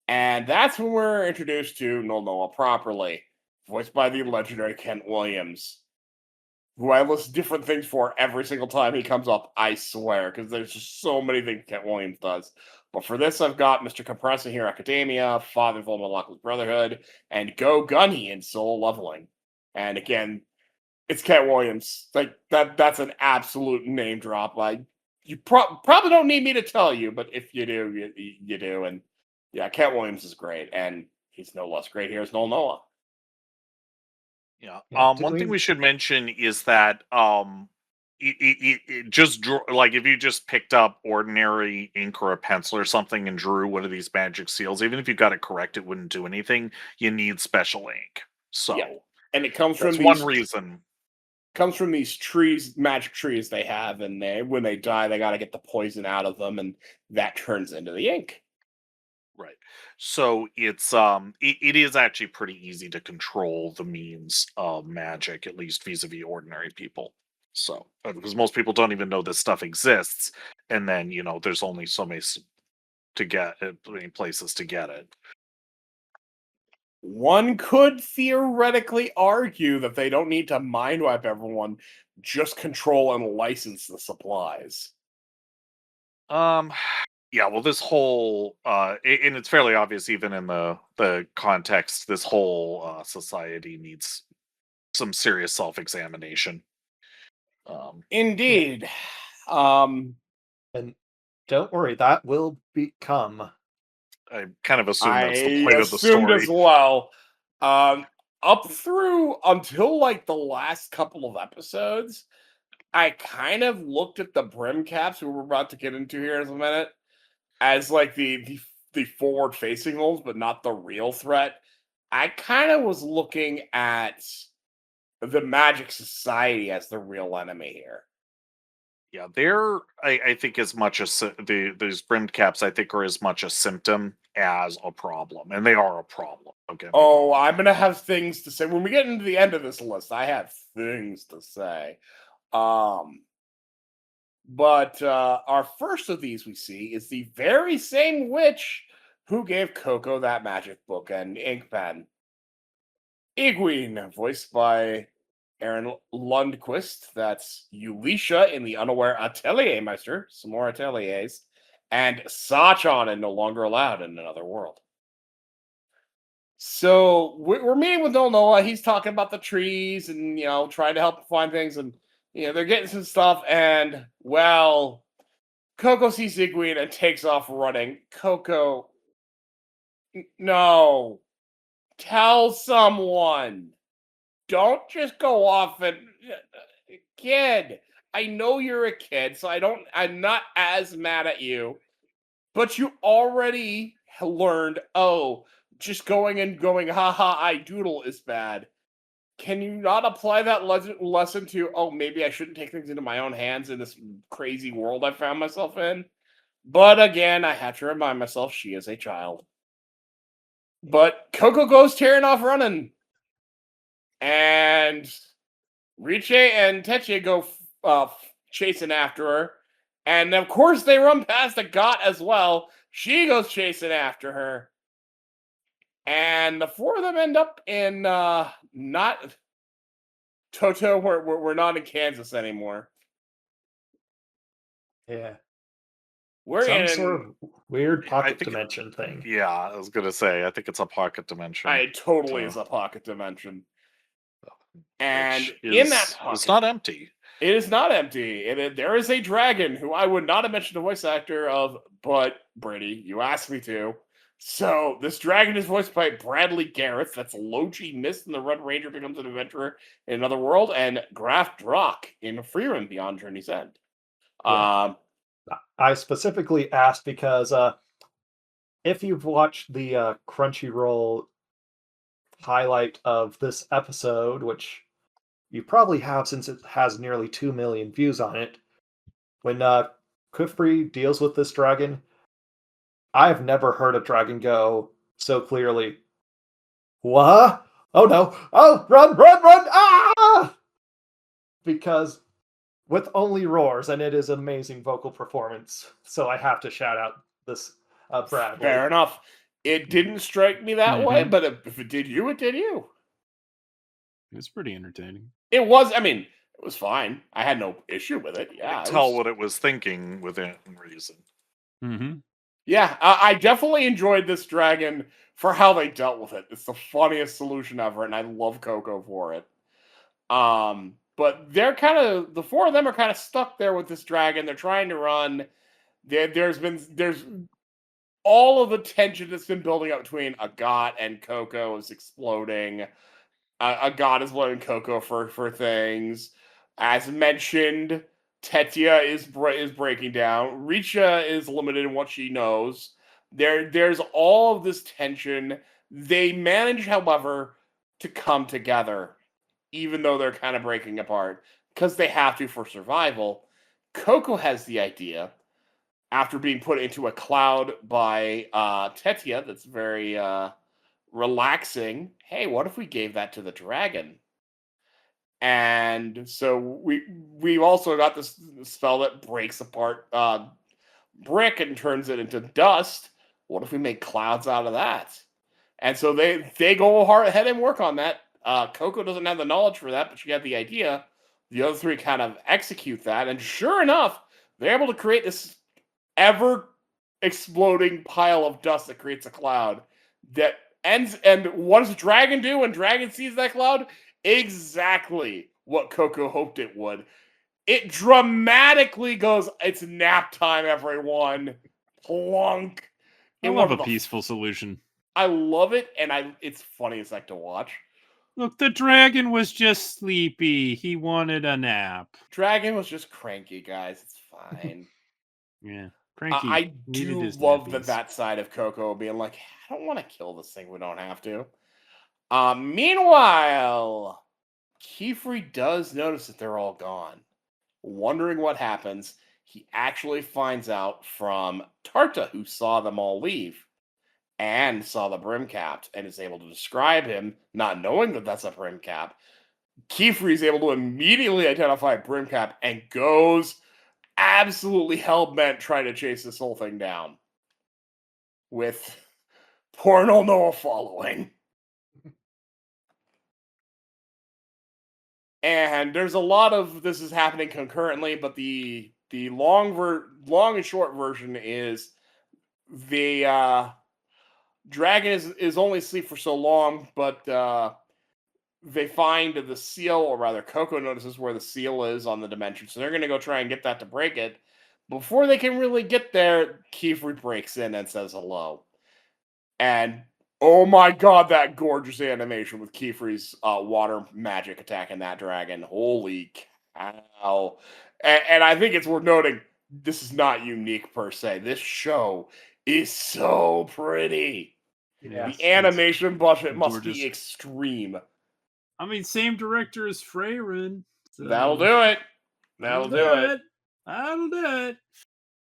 And that's when we're introduced to Noah properly, voiced by the legendary Kent Williams, who I list different things for every single time he comes up, I swear, because there's just so many things Kent Williams does. But for this, I've got Mr. Compressor Hero Academia, Father of Lockless Brotherhood, and Go Gunny in Soul Leveling. And again, it's Kent Williams. Like that's an absolute name drop. You probably don't need me to tell you, but if you do, you do. And yeah, Kent Williams is great, and he's no less great here as Noah. Yeah. One thing we should mention is that it just draw, like if you just picked up ordinary ink or a pencil or something and drew one of these magic seals, even if you got it correct, it wouldn't do anything. You need special ink. So yeah. And it comes from one reason. comes from these trees, magic trees they have, and when they die, they got to get the poison out of them, and that turns into the ink. Right. So it's it is actually pretty easy to control the means of magic, at least vis-a-vis ordinary people. So because most people don't even know this stuff exists, and then there's only so many places to get it. One could theoretically argue that they don't need to mind wipe everyone, just control and license the supplies. Yeah, well, this whole and it's fairly obvious even in the context, this whole society needs some serious self-examination. Indeed. And don't worry, that will become. I kind of assume that's the I point of the assumed story. as well. Up through until like the last couple of episodes, I kind of looked at the brim caps, who we're about to get into here in a minute, as like the forward facing ones, but not the real threat. I kind of was looking at the Magic Society as the real enemy here. Yeah, they're I think as much as these brimmed caps, I think, are as much a symptom as a problem, and they are a problem. Okay. Oh, I'm gonna have things to say when we get into the end of this list. I have things to say. But our first of these we see is the very same witch who gave Coco that magic book and ink pen. Egwene, voiced by Aaron Lundquist. That's Yulisha in The Unaware Atelier Meister, some more ateliers, and Sachan in No Longer Allowed in Another World. So we're meeting with Nola. He's talking about the trees and trying to help find things, and they're getting some stuff. And well, Coco sees Egwene and takes off running. Coco, no, tell someone. Don't just go off and kid. I know you're a kid, so I'm not as mad at you. But you already learned, just going, haha, I doodle is bad. Can you not apply that lesson to, maybe I shouldn't take things into my own hands in this crazy world I found myself in? But again, I had to remind myself she is a child. But Coco goes tearing off running. And Riche and Teche go chasing after her. And of course, they run past a got as well. She goes chasing after her. And the four of them end up in not Toto. We're not in Kansas anymore. Yeah. We're some in sort of weird pocket dimension thing. Yeah, I was gonna say, I think it's a pocket dimension. It totally is a pocket dimension. And in that pocket, it's not empty. It is not empty. There is a dragon who I would not have mentioned the voice actor of, but Brady, you asked me to. So this dragon is voiced by Bradley Gareth. That's Logi Mist in The Red Ranger Becomes an Adventurer in Another World, and Graf Drak in Freeman Beyond Journey's End. Yeah. I specifically asked because if you've watched the Crunchyroll highlight of this episode, which you probably have since it has nearly 2 million views on it, when Qifrey deals with this dragon, I've never heard a dragon go so clearly, "What? Oh no! Oh, run, run, run! Ah!" Because with only roars, and it is an amazing vocal performance. So I have to shout out this Bradley. Fair enough. It didn't strike me that way, but if it did you, it did you. It was pretty entertaining. It was, it was fine. I had no issue with it. Yeah. Tell what it was thinking within reason. Mm-hmm. Yeah, I definitely enjoyed this dragon for how they dealt with it. It's the funniest solution ever, and I love Coco for it. But they're the four of them are kind of stuck there with this dragon. They're trying to run. There's all of the tension that's been building up between Agat and Coco is exploding. Agat is blaming Coco for things. As mentioned, Tetia is breaking down. Richa is limited in what she knows. There's all of this tension. They manage, however, to come together. even though they're kind of breaking apart, because they have to for survival, Coco has the idea, after being put into a cloud by Tetia that's very relaxing, hey, what if we gave that to the dragon? And so we've also got this spell that breaks apart brick and turns it into dust. What if we make clouds out of that? And so they go hard ahead and work on that. Coco doesn't have the knowledge for that, but she had the idea. The other three kind of execute that, and sure enough, they're able to create this ever exploding pile of dust that creates a cloud that ends. And what does Dragon do when Dragon sees that cloud? Exactly what Coco hoped it would. It dramatically goes, it's nap time, everyone. Plunk. I love a peaceful solution. I love it, and it's funny as heck to watch. Look, the dragon was just sleepy. He wanted a nap. Dragon was just cranky, guys. It's fine. Yeah, cranky. I do love that side of Coco being like, I don't want to kill this thing. We don't have to. Meanwhile, Qifrey does notice that they're all gone. Wondering what happens, he actually finds out from Tarta, who saw them all leave and saw the brim capped and is able to describe him, not knowing that that's a brim cap. Qifrey is able to immediately identify brim cap and goes absolutely hell-bent trying to chase this whole thing down. With poor Noah following. And there's a lot of this is happening concurrently, but the long and short version is the dragon is only asleep for so long, but they find the seal, or rather Coco notices where the seal is on the dimension, so they're going to go try and get that to break it. Before they can really get there, Qifrey breaks in and says hello. And oh my god, that gorgeous animation with Qifrey's water magic attacking that dragon. Holy cow. And I think it's worth noting, this is not unique per se. This show is so pretty. Yes, the animation budget must be extreme. I mean, same director as Freyrin. So that'll do it. That'll do it. That'll do it.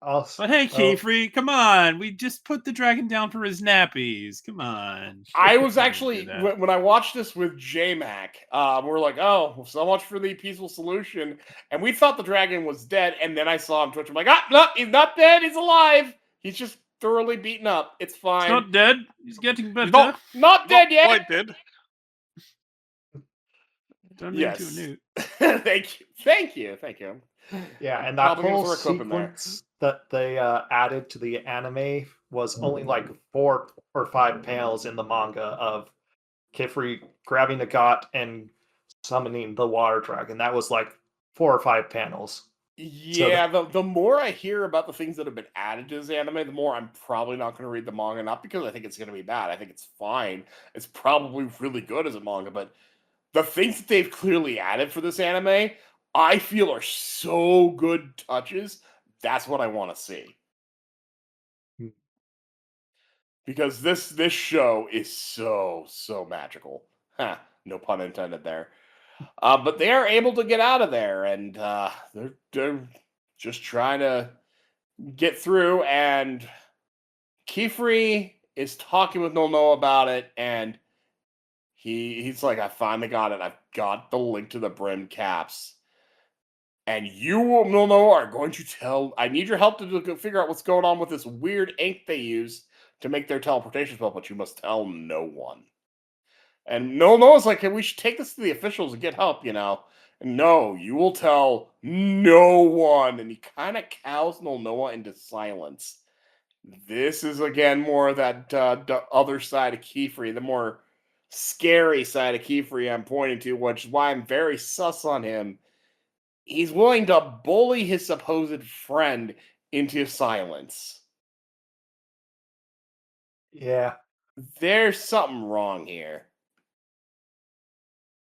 Also, but hey, Qifrey, come on. We just put the dragon down for his nappies. Come on. I was actually, when I watched this with J-Mac, we're like, oh, so much for the peaceful solution. And we thought the dragon was dead. And then I saw him twitch. I'm like, no, he's not dead. He's alive. He's just thoroughly beaten up. It's fine. He's not dead. He's getting better. Not dead yet. Quite dead. Don't need to newt. Thank you. Yeah, and that whole sequence that they added to the anime was only like 4 or 5 panels in the manga of Qifrey grabbing the got and summoning the water dragon. That was like 4 or 5 panels. Yeah, so the more I hear about the things that have been added to this anime, the more I'm probably not going to read the manga. Not because I think it's going to be bad. I think it's fine. It's probably really good as a manga, but the things that they've clearly added for this anime, I feel are so good touches. That's what I want to see. Because this show is so magical. No pun intended there. But they are able to get out of there, and they're just trying to get through. And Qifrey is talking with Noah about it, and he's like, I finally got it. I've got the link to the brim caps. And you, Noah, are going to tell... I need your help to figure out what's going on with this weird ink they use to make their teleportation spell, but you must tell no one. And Noah's like, hey, we should take this to the officials and get help, And no, you will tell no one. And he kind of cows Noah into silence. This is, again, more of that other side of Qifrey, the more scary side of Qifrey I'm pointing to, which is why I'm very sus on him. He's willing to bully his supposed friend into silence. Yeah. There's something wrong here.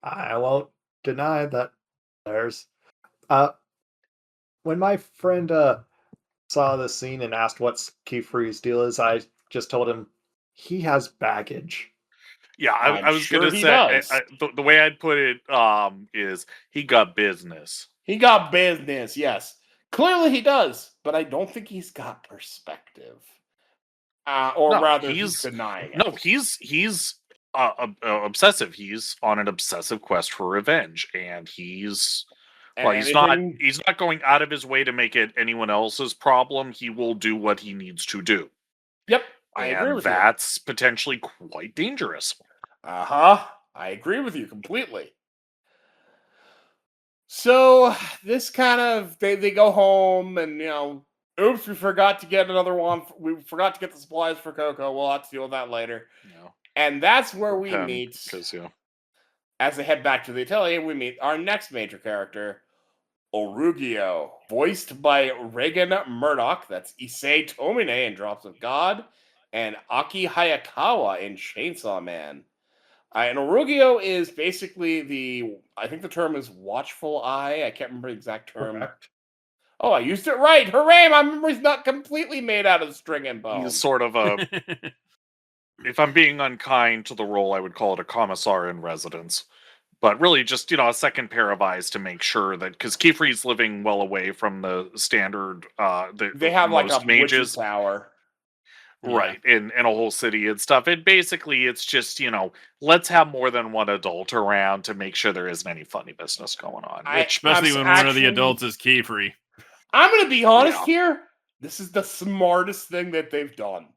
I won't deny that there's... when my friend saw the scene and asked what Qifrey's deal is, I just told him he has baggage. Yeah, I was sure gonna he say does. the way I'd put it is he got business. He got business, yes. Clearly he does, but I don't think he's got perspective. Or No, rather, he's denying it. he's obsessive. He's on an obsessive quest for revenge, and he's not going out of his way to make it anyone else's problem. He will do what he needs to do. Yep, I agree with you. That's potentially quite dangerous. I agree with you completely. So this kind of they go home and oops, we forgot to get another one. We forgot to get the supplies for Coco. We'll have to deal with that later. Yeah. And that's where we meet. Because as they head back to the atelier, we meet our next major character, Orugio, voiced by Reagan Murdoch. That's Issei Tomine in Drops of God, and Aki Hayakawa in Chainsaw Man. And Orugio is basically I think the term is watchful eye. I can't remember the exact term. Correct. Oh, I used it right. Hooray! My memory's not completely made out of string and bone. he's sort of a. If I'm being unkind to the role, I would call it a commissar in residence. But really just, a second pair of eyes to make sure that, because Qifrey's living well away from the standard, they have like a mages tower. Right, in a whole city and stuff. And basically it's just, let's have more than one adult around to make sure there isn't any funny business going on. Especially when one of the adults is Qifrey. I'm going to be honest here. This is the smartest thing that they've done.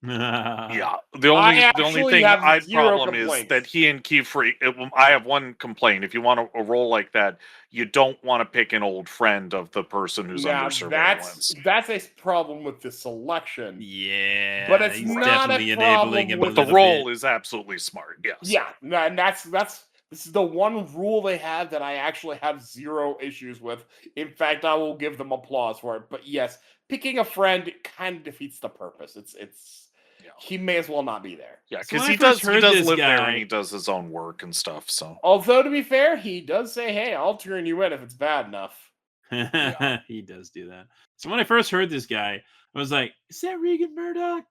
Yeah, the only thing I'd problem is that he and Qifrey. I have one complaint. If you want a role like that, you don't want to pick an old friend of the person who's under surveillance. That's a problem with the selection. Yeah, but it's not definitely a problem enabling him. With the role is absolutely smart. Yes. Yeah, and that's this is the one rule they have that I actually have zero issues with. In fact, I will give them applause for it. But yes, picking a friend kind of defeats the purpose. He may as well not be there. Yeah, because he does live there and he does his own work and stuff. So, although to be fair, he does say, "Hey, I'll turn you in if it's bad enough." Yeah. He does do that. So when I first heard this guy, I was like, "Is that Regan Murdoch?"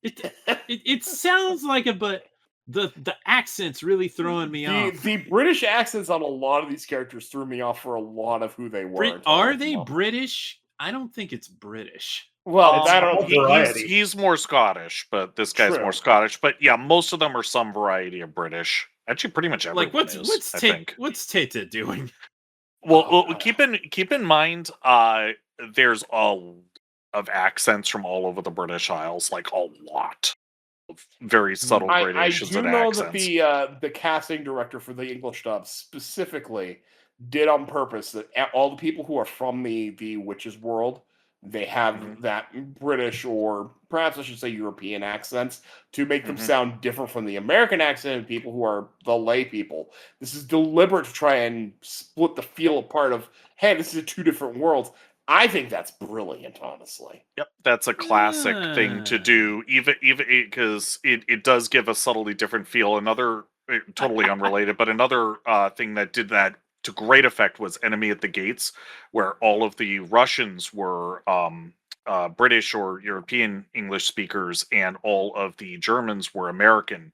It sounds like it, but the accent's really throwing me off. The British accents on a lot of these characters threw me off for a lot of who they were. Are they British? I don't think it's British. Well, he's more Scottish, but this guy's more Scottish. But yeah, most of them are some variety of British. Actually, pretty much everyone what's Tata doing? Well, keep in mind, there's a of accents from all over the British Isles, like a lot of very subtle gradations of accents. I do know that the casting director for the English dub specifically did on purpose that all the people who are from the witches world, they have that British, or perhaps I should say European accents, to make them sound different from the American accent and people who are the lay people. This is deliberate to try and split the feel apart of, hey, this is two different worlds. I think that's brilliant, honestly. Yep, that's a classic thing to do, even because it does give a subtly different feel. Another, totally unrelated, but another thing that did that to great effect was Enemy at the Gates, where all of the Russians were British or European English speakers, and all of the Germans were American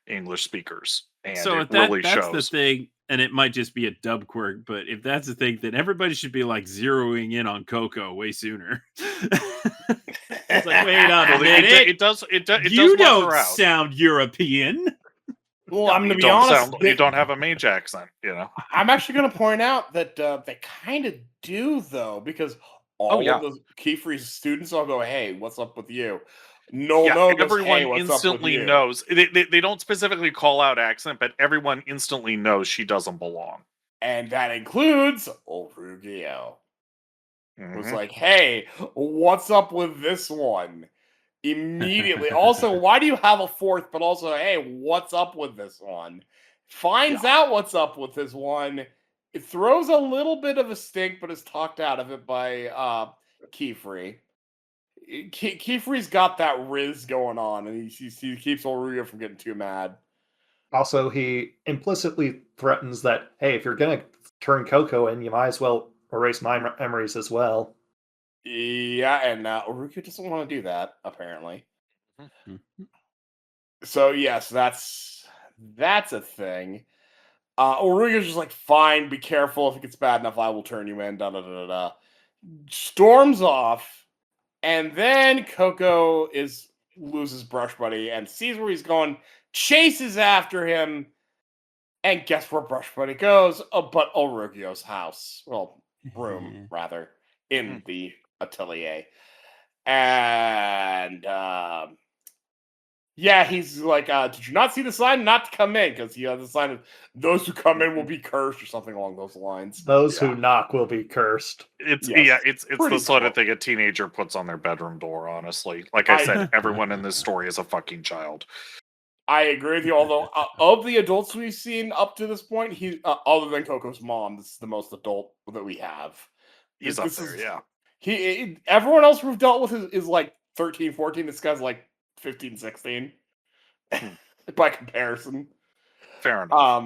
English speakers. And so it really that's shows. The thing, and it might just be a dub quirk, but if that's the thing, then everybody should be like zeroing in on Coco way sooner. It's like, wait a minute. It does. You don't sound European. Well, I'm going to be honest. You don't have a mage accent, I'm actually going to point out that they kind of do, though, because all of the Qifrey's students all go, "Hey, what's up with you?" Everyone instantly knows. They don't specifically call out accent, but everyone instantly knows she doesn't belong. And that includes Orugio. It was like, "Hey, what's up with this one?" Immediately. Also, why do you have a fourth? But also, hey, what's up with this one? Finds out what's up with this one. It throws a little bit of a stink, but is talked out of it by Qifrey. Qifrey's got that riz going on, and he keeps Orugio from getting too mad. Also, he implicitly threatens that, hey, if you're going to turn Coco in, you might as well erase my memories as well. Yeah, and Orugio doesn't want to do that, apparently. So yes, that's that's a thing. Oruga's just like, fine, be careful. If it gets bad enough, I will turn you in. Da da da da da. Storms off, and then Coco loses Brush Buddy and sees where he's going, chases after him, and guess where Brush Buddy goes? But Orugio's house. Well, room, rather, in the atelier. And yeah, he's like, did you not see the sign not to come in? Because the sign of those who come in will be cursed or something along those lines. Those who knock will be cursed. It's Yes. it's the sort of thing a teenager puts on their bedroom door, honestly. Like I said, everyone in this story is a fucking child. I agree with you, although of the adults we've seen up to this point, he other than Coco's mom, this is the most adult that we have. He's up there, yeah. Everyone else we've dealt with is like 13, 14. This guy's like 15, 16 by comparison. Fair enough.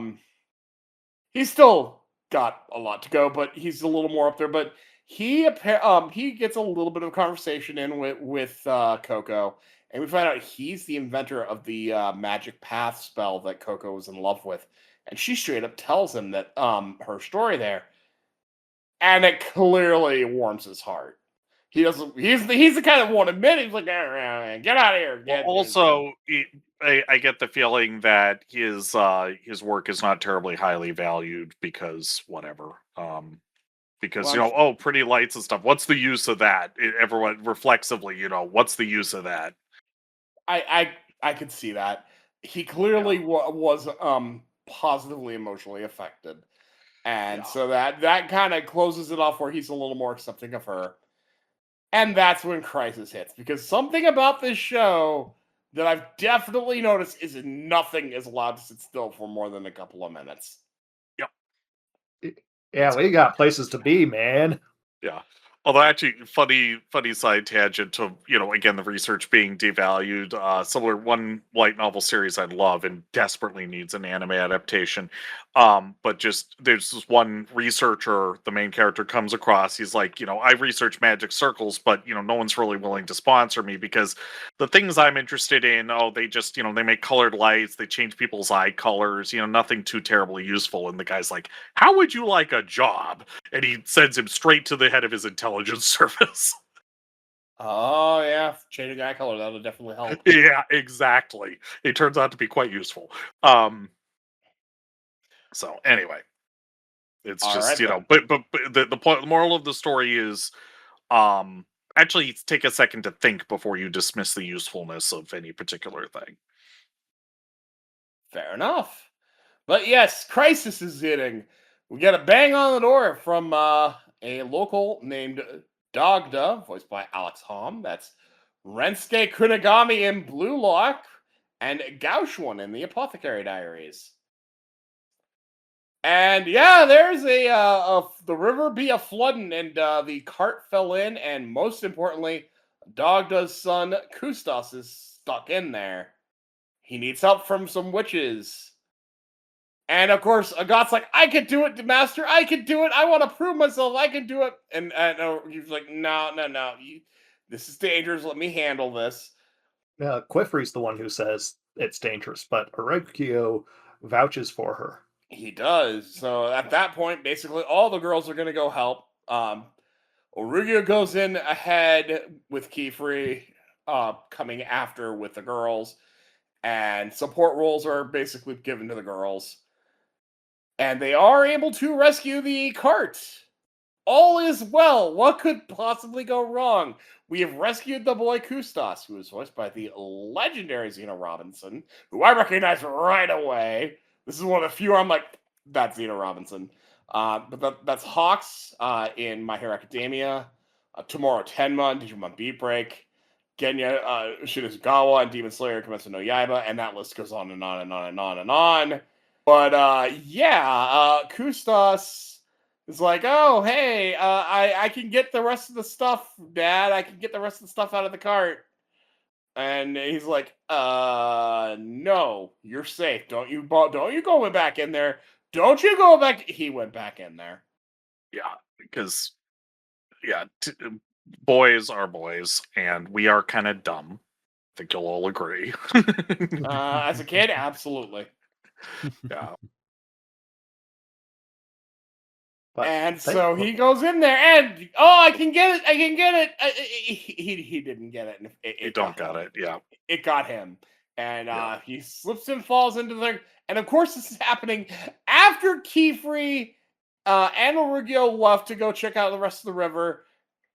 He's still got a lot to go, but he's a little more up there. But he gets a little bit of conversation in with Coco, and we find out he's the inventor of the magic path spell that Coco was in love with, and she straight up tells him that her story there, and it clearly warms his heart. He doesn't. He's the kind of won't admit it. He's like, get out of here. I get the feeling that his work is not terribly highly valued because whatever. Because pretty lights and stuff. What's the use of that? Everyone reflexively, what's the use of that? I could see that. He clearly was positively emotionally affected, and so that kind of closes it off where he's a little more accepting of her. And that's when crisis hits, because something about this show that I've definitely noticed is nothing is allowed to sit still for more than a couple of minutes. Yep. Yeah, we got places to be, man. Yeah. Although actually, funny side tangent to, again, the research being devalued. Similar one light novel series I love and desperately needs an anime adaptation. But just, there's this one researcher, the main character comes across. He's like, I research magic circles, but, no one's really willing to sponsor me because the things I'm interested in, they just, they make colored lights, they change people's eye colors, nothing too terribly useful. And the guy's like, how would you like a job? And he sends him straight to the head of his intelligence service. Oh, yeah. Changing eye color, that'll definitely help. Yeah, exactly. It turns out to be quite useful. So, anyway. It's all just, right, but the point, the moral of the story is, actually take a second to think before you dismiss the usefulness of any particular thing. Fair enough. But yes, crisis is hitting. We get a bang on the door from a local named Dogda, voiced by Alex Hom. That's Rensuke Kunigami in Blue Lock and Gauchwan in the Apothecary Diaries. And yeah, there's the river be a flooding, and the cart fell in, and most importantly, Dogda's son Kustas is stuck in there. He needs help from some witches. And of course, Agat's like, I could do it, Master. I could do it. I want to prove myself. I can do it. And he's like, no. This is dangerous. Let me handle this. Qifrey's the one who says it's dangerous, but Orugio vouches for her. He does. So at that point, basically, all the girls are going to go help. Orugio goes in ahead with Qifrey, coming after with the girls. And support roles are basically given to the girls. And they are able to rescue the cart. All is well. What could possibly go wrong? We have rescued the boy Kustas, who is voiced by the legendary Zena Robinson, who I recognize right away. This is one of the few I'm like, that's Zena Robinson. But that's Hawks in My Hero Academia, Tomorrow Tenma in Digimon Beat Break, Genya Shinizugawa and Demon Slayer Kimetsu no Yaiba, and that list goes on and on and on and on and on. But Kustas is like, oh, hey, I can get the rest of the stuff, Dad. I can get the rest of the stuff out of the cart. And he's like, no, you're safe. Don't you go back in there. Don't you go back. He went back in there. Yeah, because, boys are boys, and we are kind of dumb. I think you'll all agree. As a kid, absolutely. Yeah. But And so he goes in there and I can get it. I can get it. He didn't get it. And You don't got him. it. Yeah. It got him. And Yeah. he slips and falls into the. And of course, this is happening after Qifrey and Orugio left to go check out the rest of the river.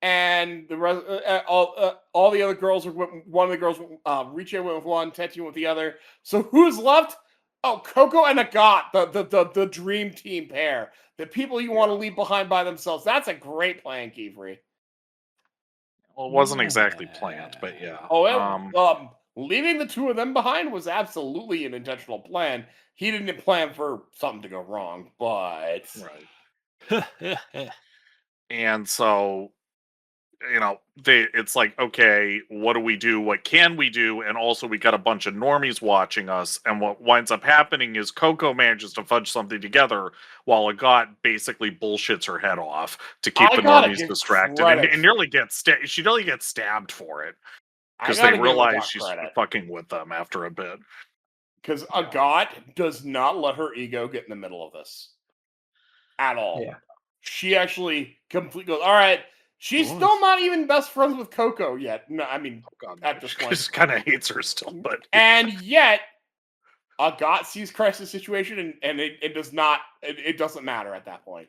And the rest, all the other girls, one of the girls, Riche went with one, Teti went with the other. So who's left? Oh, Coco and Agat, the dream team pair. The people you want to leave behind by themselves. That's a great plan, Qifrey. Well, it wasn't exactly planned, but yeah. Leaving the two of them behind was absolutely an intentional plan. He didn't plan for something to go wrong, but right. And so, it's like, okay, what do we do? What can we do? And also, we got a bunch of normies watching us. And what winds up happening is Coco manages to fudge something together while Agat basically bullshits her head off to keep the normies distracted and nearly gets she nearly gets stabbed for it because they realize she's fucking with them after a bit. Because Agat does not let her ego get in the middle of this at all. Yeah. She actually completely goes, all right. She's still not even best friends with Coco yet. No, I mean, at this point, she kind of hates her still, but and yet, Agat sees crisis situation, and it does not. It doesn't matter at that point.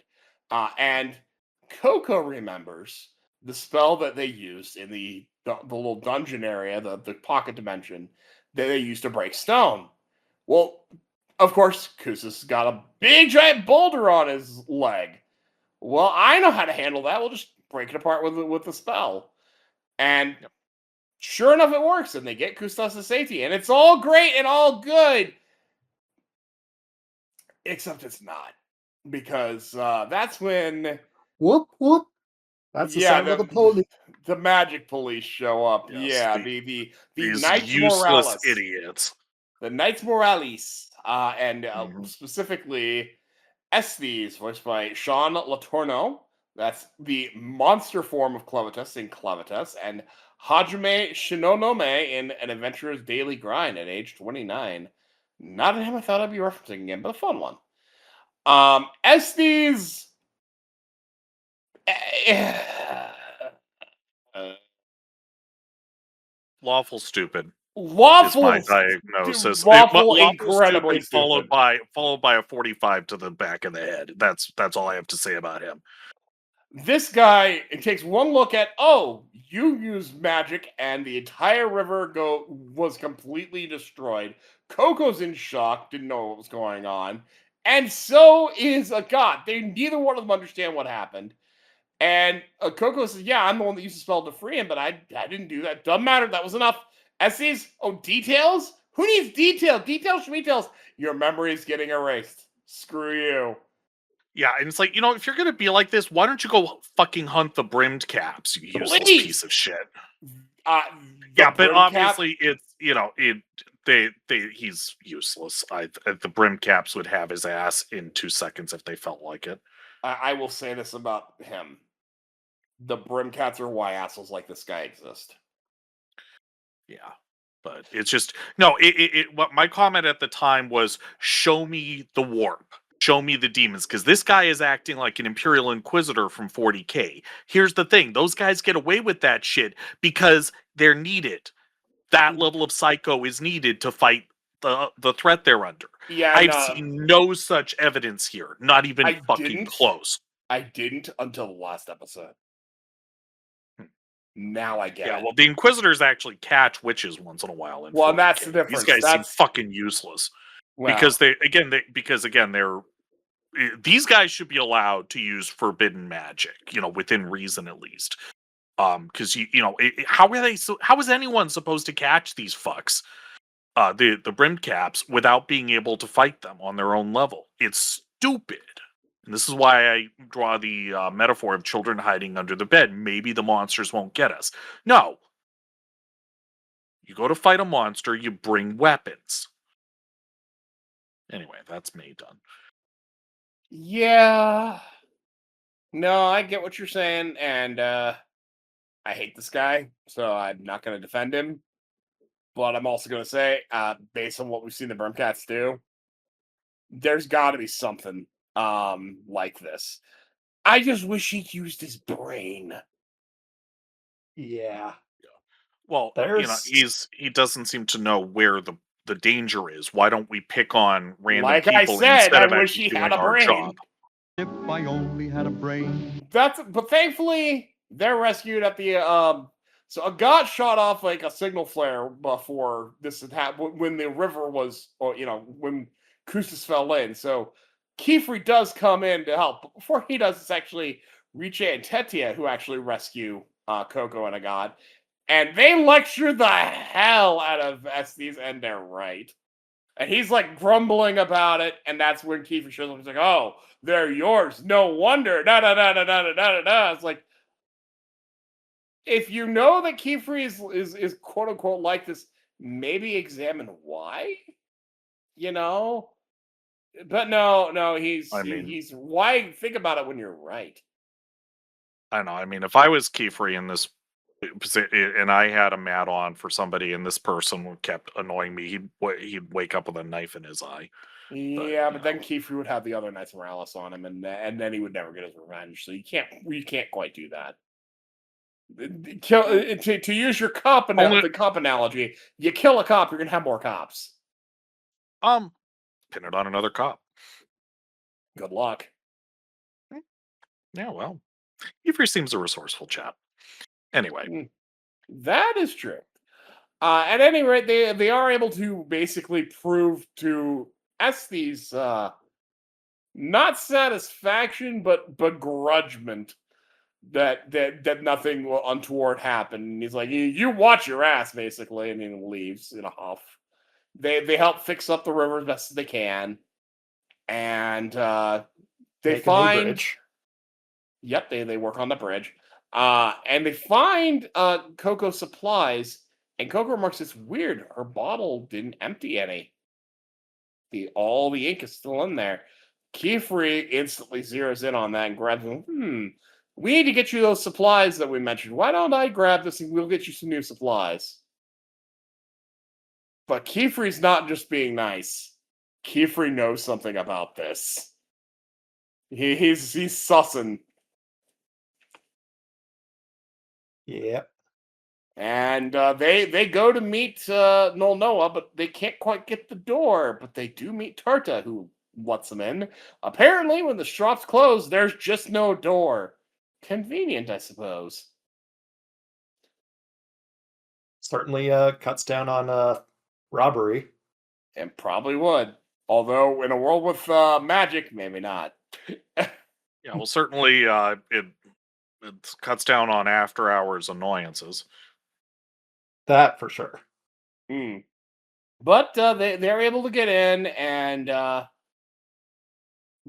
And Coco remembers the spell that they used in the little dungeon area, the pocket dimension that they used to break stone. Well, of course, Kusa's got a big giant boulder on his leg. Well, I know how to handle that. We'll just break it apart with the spell. And sure enough, it works. And they get Kustas to safety. And it's all great and all good. Except it's not. Because that's when... Whoop, whoop. That's the sound of the police. The magic police show up. Yes, the these Knights useless Morales. idiots. The Knights Morales. And specifically... Estes, voiced by Sean Latorno. That's the monster form of Clevitus in Clevitus. And Hajime Shinonome in An Adventurer's Daily Grind at age 29. Not a name I thought I'd be referencing again, but a fun one. Estes... lawful stupid. Lawful is my diagnosis. Lawful incredibly stupid. Followed by a 45 to the back of the head. That's all I have to say about him. This guy, it takes one look at, you used magic and the entire river was completely destroyed. Coco's in shock, didn't know what was going on. And so is Agat. Neither one of them understand what happened. And Coco says, yeah, I'm the one that used the spell to free him, but I didn't do that. Doesn't matter. That was enough. Estes, details? Who needs details? Details. Your memory is getting erased. Screw you. Yeah, and it's like, if you're going to be like this, why don't you go fucking hunt the brimmed caps, you useless piece of shit. But obviously it's, he's useless. The brim caps would have his ass in 2 seconds if they felt like it. I will say this about him. The brim cats are why assholes like this guy exist. Yeah. But it's just, what my comment at the time was, show me the warp. Show me the demons, because this guy is acting like an Imperial Inquisitor from 40K. Here's the thing, those guys get away with that shit because they're needed. That level of psycho is needed to fight the threat they're under. Yeah, I've seen no such evidence here. Not even close. I didn't until the last episode. Now I get it. Yeah, well, the Inquisitors actually catch witches once in a while. Well, and that's the difference. These guys seem fucking useless. Well, because they're these guys should be allowed to use forbidden magic, within reason at least. Because how is anyone supposed to catch these fucks, the brimmed caps, without being able to fight them on their own level? It's stupid. And this is why I draw the metaphor of children hiding under the bed. Maybe the monsters won't get us. No. You go to fight a monster, you bring weapons. Anyway, that's me done. Yeah. No, I get what you're saying, and I hate this guy, so I'm not going to defend him. But I'm also going to say, based on what we've seen the Brimcats do, there's got to be something like this. I just wish he'd used his brain. Yeah. Well, There's he doesn't seem to know where the danger is. Why don't we pick on random Like I people said, instead I of wish actually he doing had a our brain. job? If I only had a brain. But thankfully they're rescued at the so a god shot off like a signal flare before this had happened when the river was, or when Kustis fell in. So Qifrey does come in to help. But before he does, it's actually Riche and Tetia who actually rescue Coco and a god. And they lecture the hell out of Estes, and they're right. And he's like grumbling about it, and that's when Qifrey shows up. He's like, "Oh, they're yours. No wonder." Da da da da da da da da. It's like, if you know that Qifrey is quote unquote like this, maybe examine why. You know, but no, he's why think about it when you're right. I don't know. I mean, if I was Qifrey in this, and I had a mat on for somebody, and this person kept annoying me, he'd wake up with a knife in his eye. Yeah, but then Qifrey would have the other Knights of Morales on him, and then he would never get his revenge. So you can't quite do that. To use your cop the cop analogy, you kill a cop, you're gonna have more cops. Pin it on another cop. Good luck. Yeah, well, Qifrey seems a resourceful chap. Anyway, that is true. At any rate, they are able to basically prove to Estes not satisfaction but begrudgment that nothing untoward happened. And he's like, you watch your ass, basically, and he leaves in a huff. They help fix up the river as best as they can, and they find bridge. Yep, they work on the bridge, and they find Coco supplies, and Coco remarks, "It's weird. Her bottle didn't empty any. All the ink is still in there." Qifrey instantly zeroes in on that and grabs them. We need to get you those supplies that we mentioned. Why don't I grab this and we'll get you some new supplies? But Qifrey's not just being nice. Qifrey knows something about this. He's sussing. Yep. And they go to meet Noah, but they can't quite get the door. But they do meet Tarta, who lets them in. Apparently, when the shops close, there's just no door. Convenient, I suppose. Certainly cuts down on robbery. And probably would. Although, in a world with magic, maybe not. Yeah, well, certainly it cuts down on after-hours annoyances. That for sure. But they're able to get in, and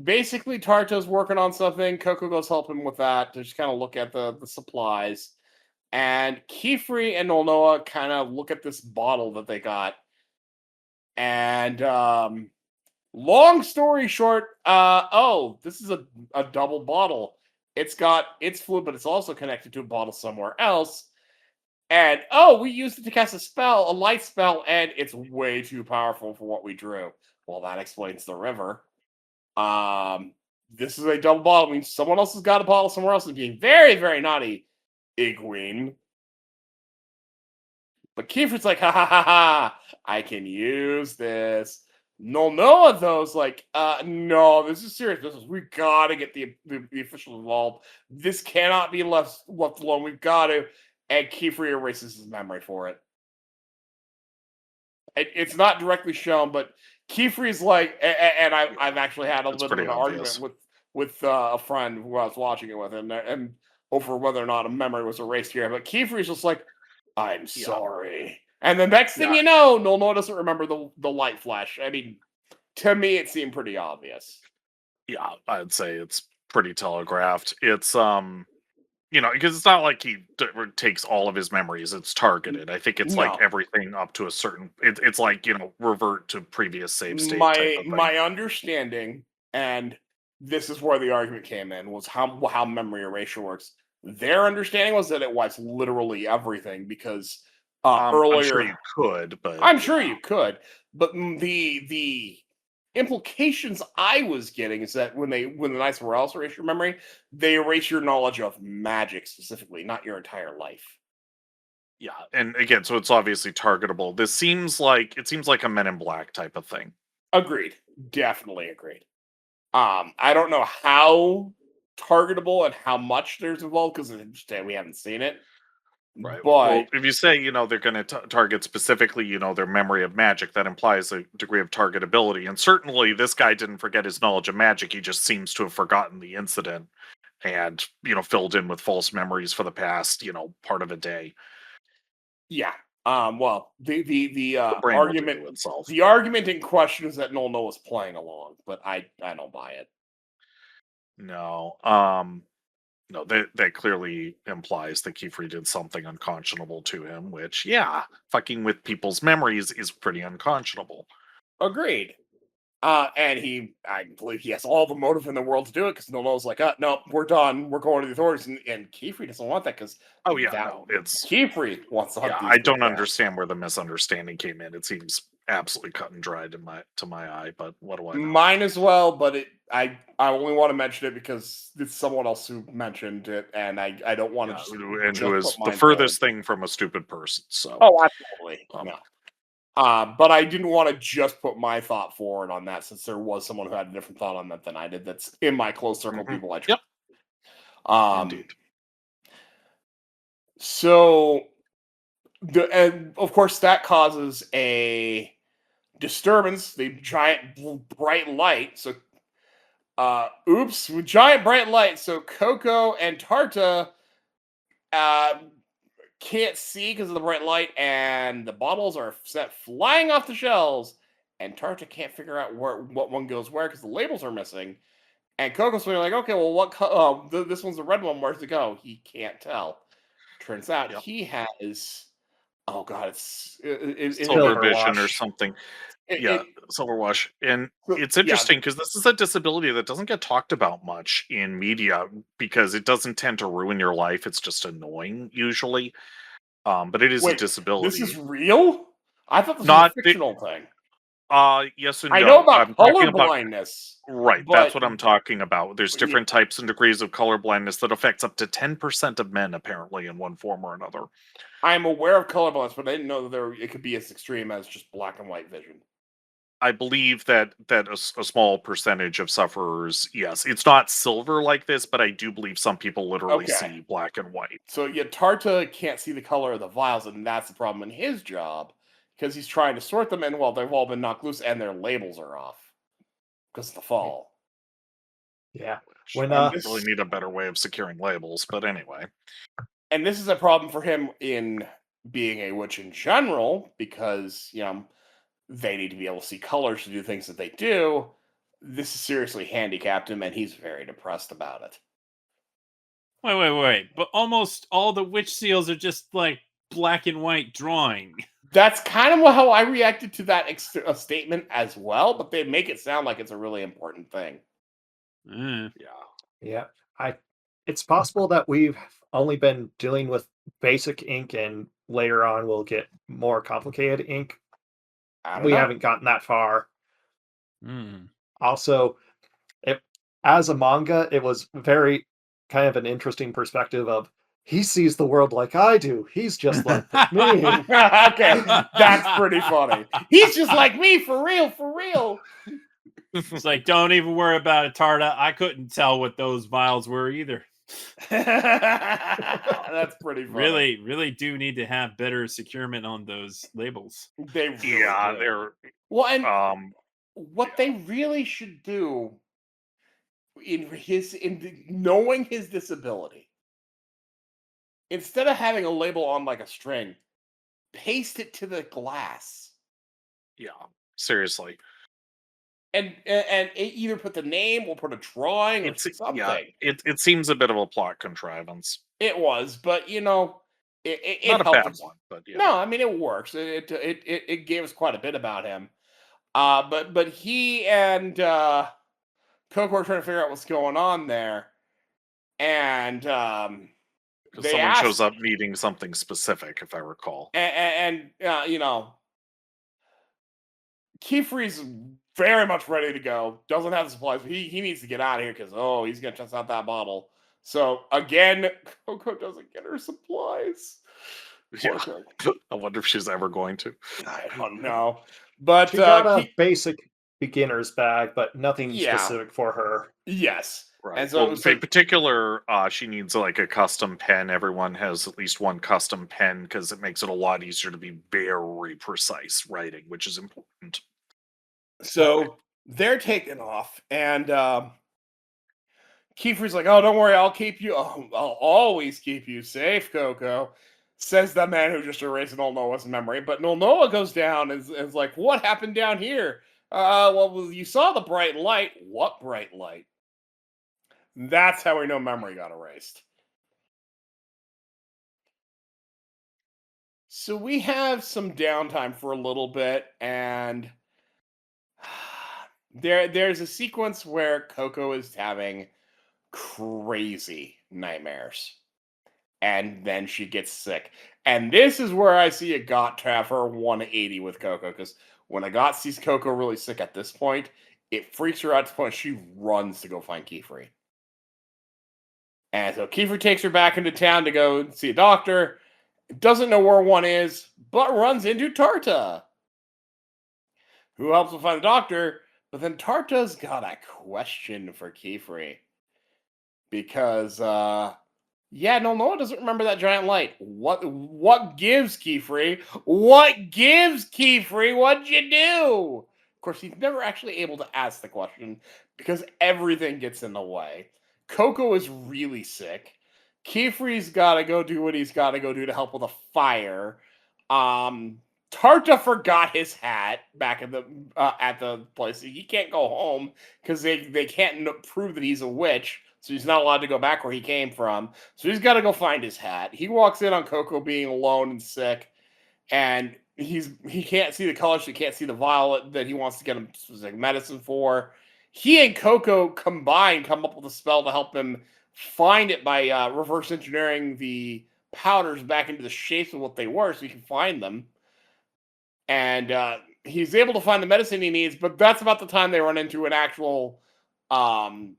basically Tarta's working on something. Coco goes help him with that to just kind of look at the supplies. And Qifrey and Noah kind of look at this bottle that they got. And long story short, this is a double bottle. It's got its fluid, but it's also connected to a bottle somewhere else. And we used it to cast a light spell, and it's way too powerful for what we drew. Well, that explains the river. This is a double bottle. Means someone else has got a bottle somewhere else and being very, very naughty. Egwene. But Qifrey's like, ha ha ha ha, I can use this. Noah, though, is like, no, this is serious business. We gotta get the officials involved. This cannot be left alone. We've got to. And Qifrey erases his memory for it. It's not directly shown, but Qifrey's like, and I've actually had a little bit of an argument with a friend who I was watching it with, and over whether or not a memory was erased here. But Qifrey's just like, I'm sorry. And the next thing you know, Noah doesn't remember the light flash. I mean, to me, it seemed pretty obvious. Yeah, I'd say it's pretty telegraphed. It's because it's not like he takes all of his memories. It's targeted. I think it's like everything up to a certain. It's like revert to previous save state. My understanding, and this is where the argument came in, was how memory erasure works. Their understanding was that it wipes literally everything because earlier I'm sure you could, but I'm sure you could. But the implications I was getting is that when the Knights of Morales erase your memory, they erase your knowledge of magic specifically, not your entire life. Yeah, and again, so it's obviously targetable. This seems like a Men in Black type of thing. Agreed. Definitely agreed. I don't know how targetable and how much there's involved because we haven't seen it. Right. But Well, if you say, they're going to target specifically, their memory of magic, that implies a degree of targetability. And certainly this guy didn't forget his knowledge of magic. He just seems to have forgotten the incident and, filled in with false memories for the past, part of a day. yeah. Well, the brain will do argument itself. the argument in question is that Noel was playing along, but I don't buy it. No. No, that clearly implies that Qifrey did something unconscionable to him, which, yeah, fucking with people's memories is pretty unconscionable. Agreed. And I believe he has all the motive in the world to do it because Noel's like, no, we're done. We're going to the authorities. And Qifrey doesn't want that because it's Qifrey wants to hunt these I don't down. understand where the misunderstanding came in. It seems absolutely cut and dried to my eye, but what do I know? Mine as well, but I only want to mention it because it's someone else who mentioned it, and I don't want to who is the furthest thing from a stupid person. So absolutely. No. But I didn't want to just put my thought forward on that since there was someone who had a different thought on that than I did. That's in my close circle of people I trust. Yep. Indeed. So, and of course, that causes a disturbance. The giant bright light. So, with giant bright light. So Coco and Tarta can't see because of the bright light, and the bottles are set flying off the shelves, and Tarta can't figure out what one goes where because the labels are missing. And Coco's like, okay, well, this one's the red one. Where's it go? He can't tell. Turns out he has, oh god, it's Silver Vision or something. Silver Wash. And it's interesting because this is a disability that doesn't get talked about much in media because it doesn't tend to ruin your life. It's just annoying usually. But it is a disability. This is real? I thought this was a fictional thing. Yes and no. I know about color blindness. Right, that's what I'm talking about. There's different types and degrees of color blindness that affects up to 10% of men, apparently, in one form or another. I'm aware of color blindness, but I didn't know that it could be as extreme as just black and white vision. I believe that a small percentage of sufferers, yes. It's not silver like this, but I do believe some people literally see black and white. So, Tarta can't see the color of the vials, and that's the problem in his job. Because he's trying to sort them, and they've all been knocked loose, and their labels are off because of the fall. Yeah, when really need a better way of securing labels, but anyway. And this is a problem for him in being a witch in general, because they need to be able to see colors to do things that they do. This has seriously handicapped him, and he's very depressed about it. Wait! But almost all the witch seals are just like black and white drawing. That's kind of how I reacted to that statement as well, but they make it sound like it's a really important thing. Yeah. It's possible that we've only been dealing with basic ink, and later on we'll get more complicated ink. We haven't gotten that far. Also, as a manga, it was very kind of an interesting perspective of, he sees the world like I do. He's just like me. Okay, that's pretty funny. He's just like me, for real. It's like, don't even worry about it, Tarta. I couldn't tell what those vials were either. That's pretty funny. Really do need to have better securement on those labels. They really do. They're well, and what they really should do in knowing his disability, instead of having a label on like a string, paste it to the glass. Yeah, seriously. And either put the name or put a drawing or something. Yeah, it seems a bit of a plot contrivance. It was, but it not a bad one, but yeah. No, I mean it works. It gave us quite a bit about him. But he and Coco are trying to figure out what's going on there, and someone shows up needing something specific, if I recall. And Qifrey's very much ready to go. Doesn't have the supplies, but he needs to get out of here because he's gonna test out that bottle. So again, Coco doesn't get her supplies. Yeah. I wonder if she's ever going to. I don't know, but She got a basic beginner's bag, but nothing specific for her. Yes. Right. And so, well, in particular, she needs like a custom pen. Everyone has at least one custom pen because it makes it a lot easier to be very precise writing, which is important. So they're taken off, and Qifrey's like, "Oh, don't worry, I'll keep you. I'll always keep you safe, Coco." Says the man who just erased Nolnoa's memory. But Nolnoa goes down and is like, "What happened down here?" Well, you saw the bright light. What bright light? That's how we know memory got erased. So we have some downtime for a little bit, and there's a sequence where Coco is having crazy nightmares, and then she gets sick. And this is where I see a GOT have her 180 with Coco, because when a GOT sees Coco really sick at this point, it freaks her out to the point she runs to go find Qifrey. And so Qifrey takes her back into town to go see a doctor. Doesn't know where one is, but runs into Tarta, who helps him find the doctor. But then Tarta's got a question for Qifrey. Because, Nolnoa doesn't remember that giant light. What gives, Qifrey? What gives, Qifrey? What'd you do? Of course, he's never actually able to ask the question because everything gets in the way. Coco is really sick. Qifrey's got to go do what he's got to go do to help with a fire. Tarta forgot his hat back at the place. He can't go home because they can't prove that he's a witch. So he's not allowed to go back where he came from. So he's got to go find his hat. He walks in on Coco being alone and sick, and he can't see the color, so he can't see the violet that he wants to get him specific medicine for. He and Coco combined come up with a spell to help him find it by reverse engineering the powders back into the shapes of what they were, so he can find them. And he's able to find the medicine he needs, but that's about the time they run into an actual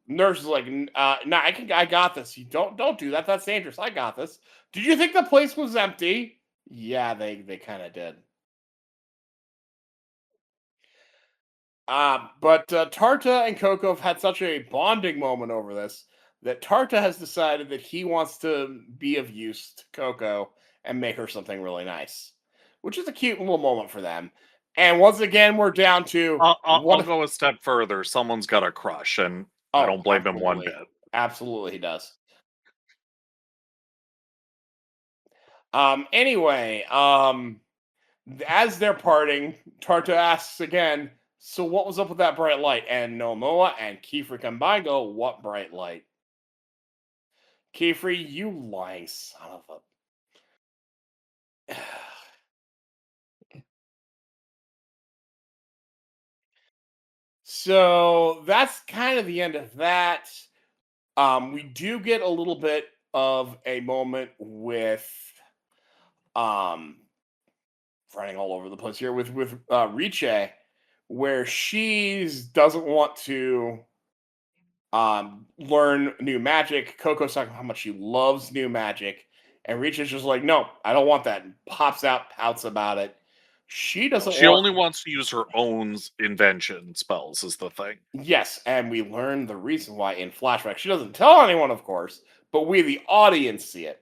nurse is like, nah, I got this. You don't do that. That's dangerous. I got this. Did you think the place was empty? Yeah, they kind of did. But Tarta and Coco have had such a bonding moment over this that Tarta has decided that he wants to be of use to Coco and make her something really nice, which is a cute little moment for them. And once again, we're down to I'll go a step further. Someone's got a crush, and I don't blame him one bit. Absolutely, he does. Anyway, as they're parting, Tarta asks again, "So what was up with that bright light?" And Nolnoa and Qifrey combined go, "What bright light?" Qifrey, you lying son of a... So that's kind of the end of that. We do get a little bit of a moment with running all over the place here with Riche, where she doesn't want to learn new magic. Coco's talking about how much she loves new magic, and Riche's just like, "No, I don't want that," and pops out, pouts about it. She doesn't. She only wants to use her own invention spells, is the thing. Yes, and we learn the reason why in flashback. She doesn't tell anyone, of course, but we, the audience, see it.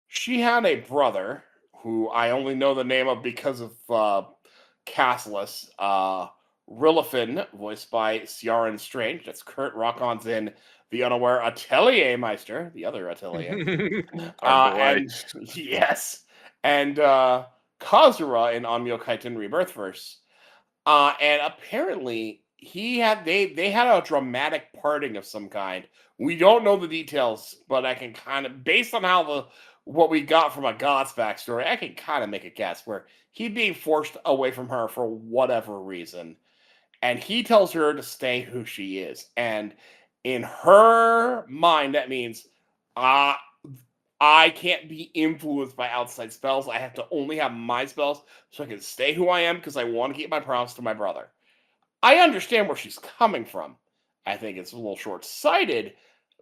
She had a brother who I only know the name of because of Castless, Rilifin, voiced by Ciaran Strange. That's Kurt Rockon's in The Unaware Atelier Meister, the other Atelier. And yes, and Kazura in Onmyo Kaiten Rebirthverse. And apparently they had a dramatic parting of some kind. We don't know the details, but I can kind of, based on how what we got from a God's backstory, I can kind of make a guess where he's being forced away from her for whatever reason. And he tells her to stay who she is. And in her mind, that means I can't be influenced by outside spells. I have to only have my spells so I can stay who I am because I want to keep my promise to my brother. I understand where she's coming from. I think it's a little short-sighted,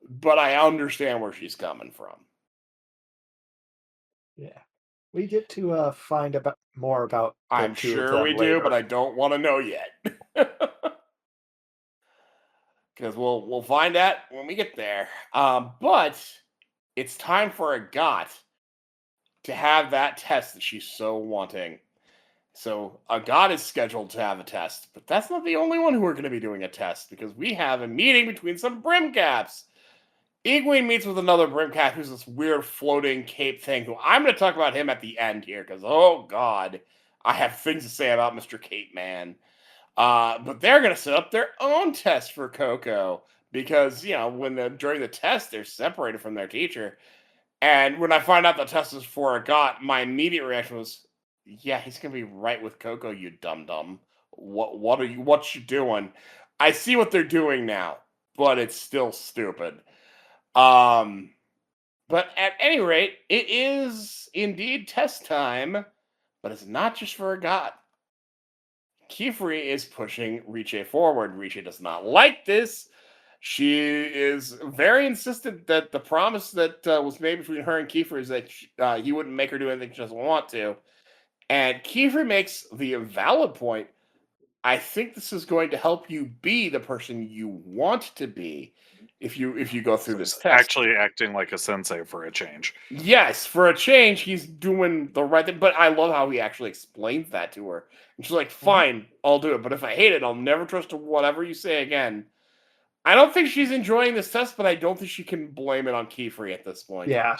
but I understand where she's coming from. Yeah. We get to find about more about the I'm two of sure them we later. do, but I don't want to know yet. Because we'll find out when we get there. But it's time for Agat to have that test that she's so wanting. So Agat is scheduled to have a test, but that's not the only one who are going to be doing a test, because we have a meeting between some Brimcaps. Egwene meets with another Brimcap who's this weird floating cape thing, who I'm going to talk about him at the end here, because, oh god, I have things to say about Mr. Cape Man. But they're going to set up their own test for Coco, because, you know, during the test, they're separated from their teacher. And when I find out the test is for Agat, my immediate reaction was, yeah, he's going to be right with Coco, you dum-dum. What you doing? I see what they're doing now, but it's still stupid. But at any rate, it is indeed test time, but it's not just for Agat. Qifrey is pushing Riche forward. Riche does not like this. She is very insistent that the promise that was made between her and Qifrey is that he wouldn't make her do anything she doesn't want to. And Qifrey makes the valid point. I think this is going to help you be the person you want to be if you go through this test. Actually acting like a sensei for a change. Yes, for a change, he's doing the right thing. But I love how he actually explains that to her. And she's like, fine, I'll do it. But if I hate it, I'll never trust whatever you say again. I don't think she's enjoying this test, but I don't think she can blame it on Qifrey at this point. Yeah.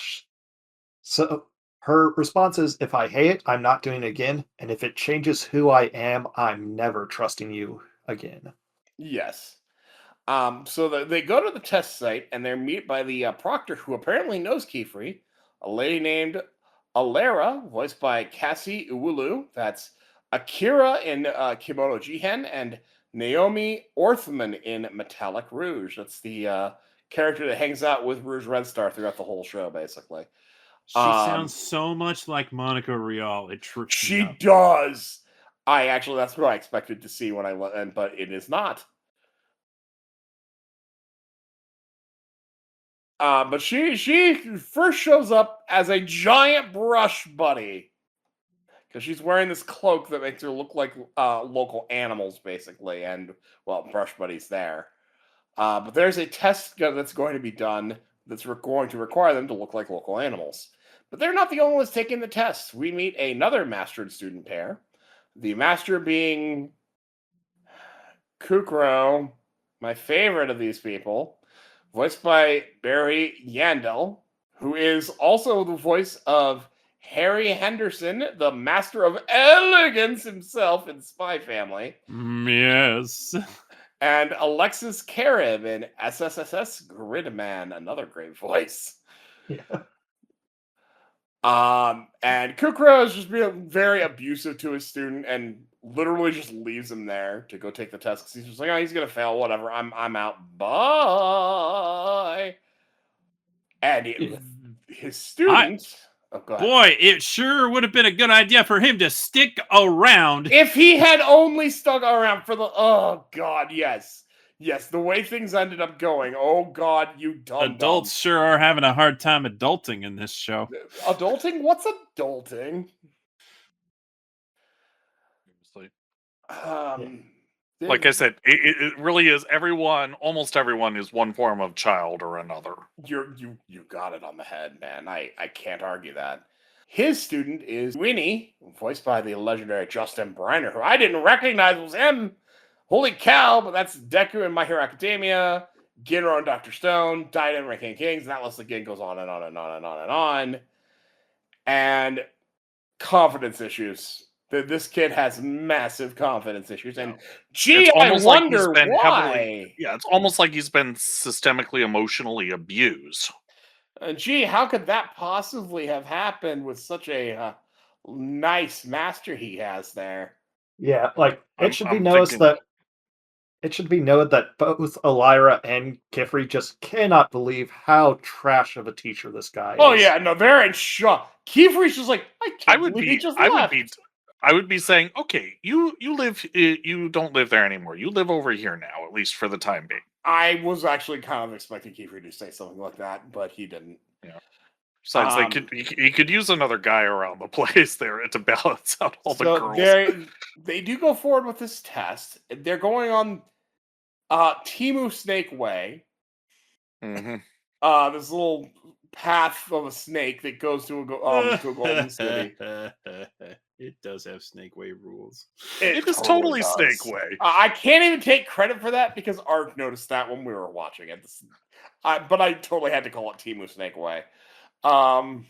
So her response is, if I hate it, I'm not doing it again. And if it changes who I am, I'm never trusting you again. Yes. So they go to the test site, and they're met by the proctor, who apparently knows Qifrey, a lady named Alera, voiced by Cassie Uwulu. That's Akira in Kimono Jihen, and Naomi Orthman in Metallic Rouge. That's the character that hangs out with Rouge Red Star throughout the whole show, basically. She sounds so much like Monica Rial. It trips me She up. does. That's what I expected to see when but it is not. But she first shows up as a giant brush buddy, because she's wearing this cloak that makes her look like local animals, basically, and, well, brush buddies there. But there's a test that's going to be done that's going to require them to look like local animals. But they're not the only ones taking the test. We meet another master and student pair. The master being Kukro, my favorite of these people, voiced by Barry Yandel, who is also the voice of Harry Henderson, the master of elegance himself in Spy Family. Yes. And Alexis Karib in SSSS Gridman, another great voice. Yeah. And Kukro is just being very abusive to his student and literally just leaves him there to go take the test, because he's just like, oh, he's gonna fail, whatever. I'm out. Bye. And his student. Go ahead. Boy, it sure would have been a good idea for him to stick around. If he had only stuck around for the... Oh, God, yes. Yes, the way things ended up going. Oh, God, you dumb Adults sure are having a hard time adulting in this show. Adulting? What's adulting? Like I said, it really is almost everyone is one form of child or another. You got it on the head, man. I can't argue that. His student is Winnie, voiced by the legendary Justin Briner, who I didn't recognize was him. Holy cow, but that's Deku in My Hero Academia, Ginro and Dr. Stone, Died in Ranking Kings, and that list again goes on and on and on and on and on. And confidence issues. This kid has massive confidence issues, and gee, I wonder why. It's almost like he's been systemically emotionally abused. Gee, how could that possibly have happened with such a nice master he has there? Yeah, like it should be noted that both Elira and Qifrey just cannot believe how trash of a teacher this guy is. Oh yeah, no, they're in shock. Qifrey's just like, I can't believe he just left. I would be saying, okay, you don't live there anymore. You live over here now, at least for the time being. I was actually kind of expecting Qifrey to say something like that, but he didn't. Yeah. Besides, he could use another guy around the place there to balance out all the girls. They do go forward with this test. They're going on Timu Snake Way. Mm-hmm. This little path of a snake that goes to a golden city. It does have Snake Way rules. It is totally Snake Way. I can't even take credit for that because Art noticed that when we were watching it. But I totally had to call it Timu Snake Way. And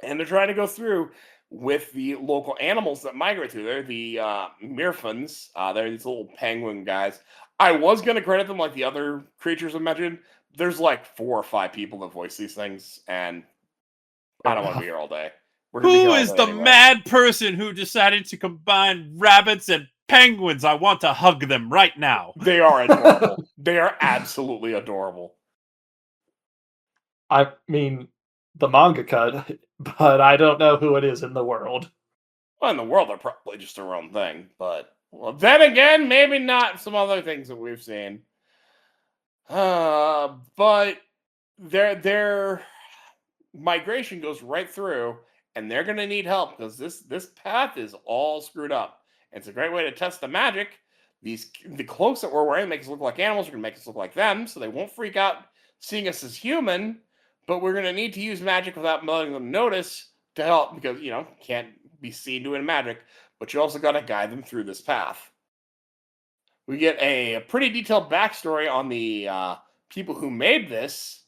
they're trying to go through with the local animals that migrate through there. The Mirfans, they're these little penguin guys. I was going to credit them like the other creatures I mentioned. There's like 4 or 5 people that voice these things, and I don't want to be here all day. Who is the mad person who decided to combine rabbits and penguins? I want to hug them right now. They are adorable. They are absolutely adorable. I mean, the mangaka, but I don't know who it is in the world. Well, in the world, they're probably just their own thing. But then again, maybe not some other things that we've seen. But their migration goes right through, and they're going to need help because this path is all screwed up. And it's a great way to test the magic. The cloaks that we're wearing make us look like animals. We're going to make us look like them, so they won't freak out seeing us as human. But we're going to need to use magic without letting them notice to help because, can't be seen doing magic. But you also got to guide them through this path. We get a pretty detailed backstory on the people who made this.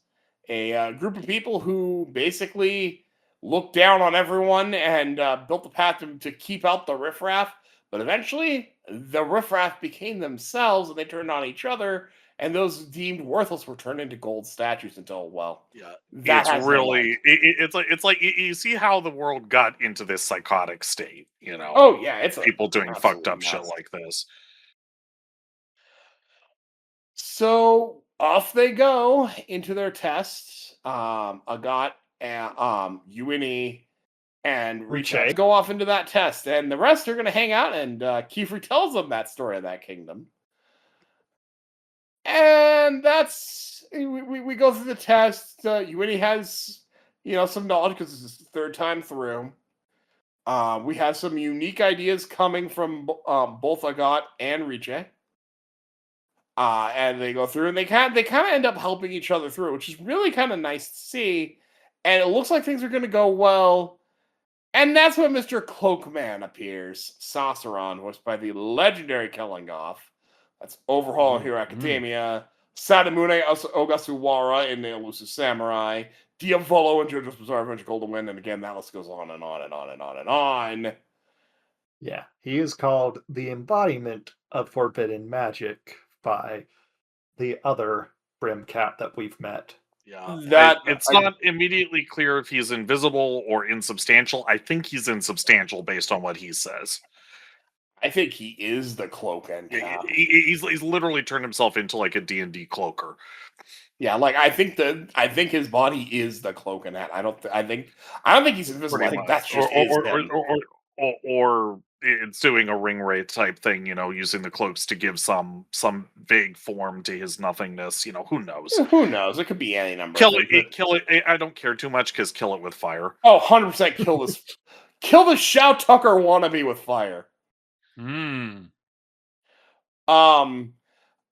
A group of people who basically looked down on everyone and built the path to keep out the riffraff. But eventually, the riffraff became themselves, and they turned on each other. And those deemed worthless were turned into gold statues until, it's really it's like you see how the world got into this psychotic state, Oh yeah, it's people doing fucked up shit like this. So off they go into their tests. Agat and Uini and Witch Hat go off into that test, and the rest are going to hang out. And Qifrey tells them that story of that kingdom. And that's we go through the test. Uini has some knowledge because it's his 3rd time through. We have some unique ideas coming from both Agat and Riche. And they go through, and they kind of end up helping each other through, which is really kind of nice to see. And it looks like things are going to go well. And that's when Mr. Cloakman appears, Sassuron, voiced by the legendary Kellingoff. That's Overhaul in Hero Academia, Sadamune Ogasuwara in The Elusive Samurai, Diavolo in JoJo's Bizarre Adventure Golden Wind, and again, that list goes on and on and on and on and on. Yeah, he is called the embodiment of forbidden magic by the other Brim Cat that we've met. Yeah, it's not immediately clear if he's invisible or insubstantial. I think he's insubstantial based on what he says. I think he is the cloak and cap. He's literally turned himself into like a D&D cloaker. Yeah, like I think his body is the cloak and hat. I don't think he's invisible. I think that's just or it's doing a ring wraith type thing, using the cloaks to give some vague form to his nothingness. Who knows? Who knows? It could be any number. Kill it. I don't care too much because kill it with fire. Oh, 100% kill this. Kill the Shao Tucker wannabe with fire.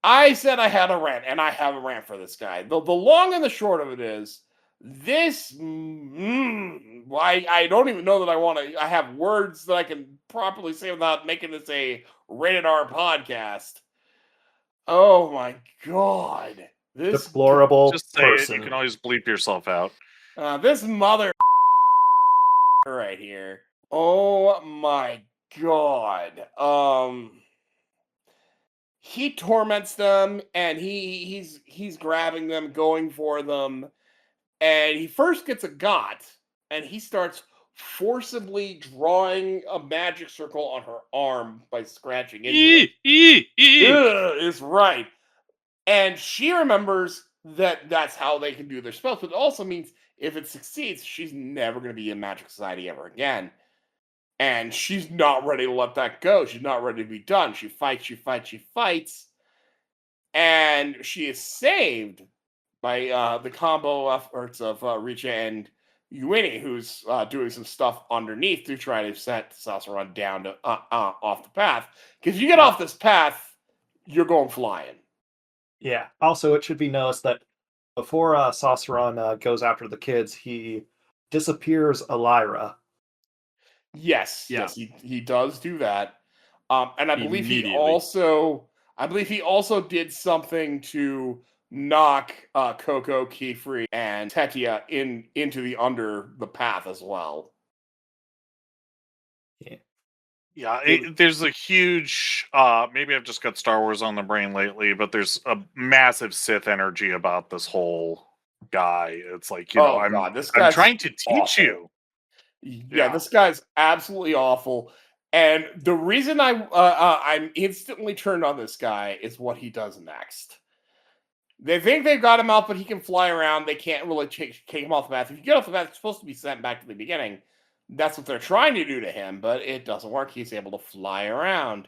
I said I had a rant, and I have a rant for this guy. The long and the short of it is, this. I don't even know that I have words that I can properly say without making this a rated R podcast. Oh my god. This deplorable just say person. It. You can always bleep yourself out. This mother right here. Oh my god. He torments them, and he's grabbing them, going for them, and he first gets a got, and he starts forcibly drawing a magic circle on her arm by scratching into it. Is right. And she remembers that that's how they can do their spells, but it also means if it succeeds, she's never going to be in Magic Society ever again. And she's not ready to let that go. She's not ready to be done. She fights, and she is saved by the combo efforts of Richa and Uini, who's doing some stuff underneath to try to set Sassuron down to off the path. Because if you get off this path, you're going flying. Yeah. Also, it should be noticed that before Sassuron goes after the kids, he disappears Elira. Yes, Yeah. yes, he does do that. And I believe he Immediately. also did something to knock Coco, Qifrey, and Tetia into the under the path as well. Yeah, there's a huge, maybe I've just got Star Wars on the brain lately, but there's a massive Sith energy about this whole guy. It's like, you know, I'm trying to teach you. Yeah, this guy's absolutely awful. And the reason I'm instantly turned on this guy is what he does next. They think they've got him out, but he can fly around. They can't really take him off the path. If you get off the path, it's supposed to be sent back to the beginning. That's what they're trying to do to him, but it doesn't work. He's able to fly around.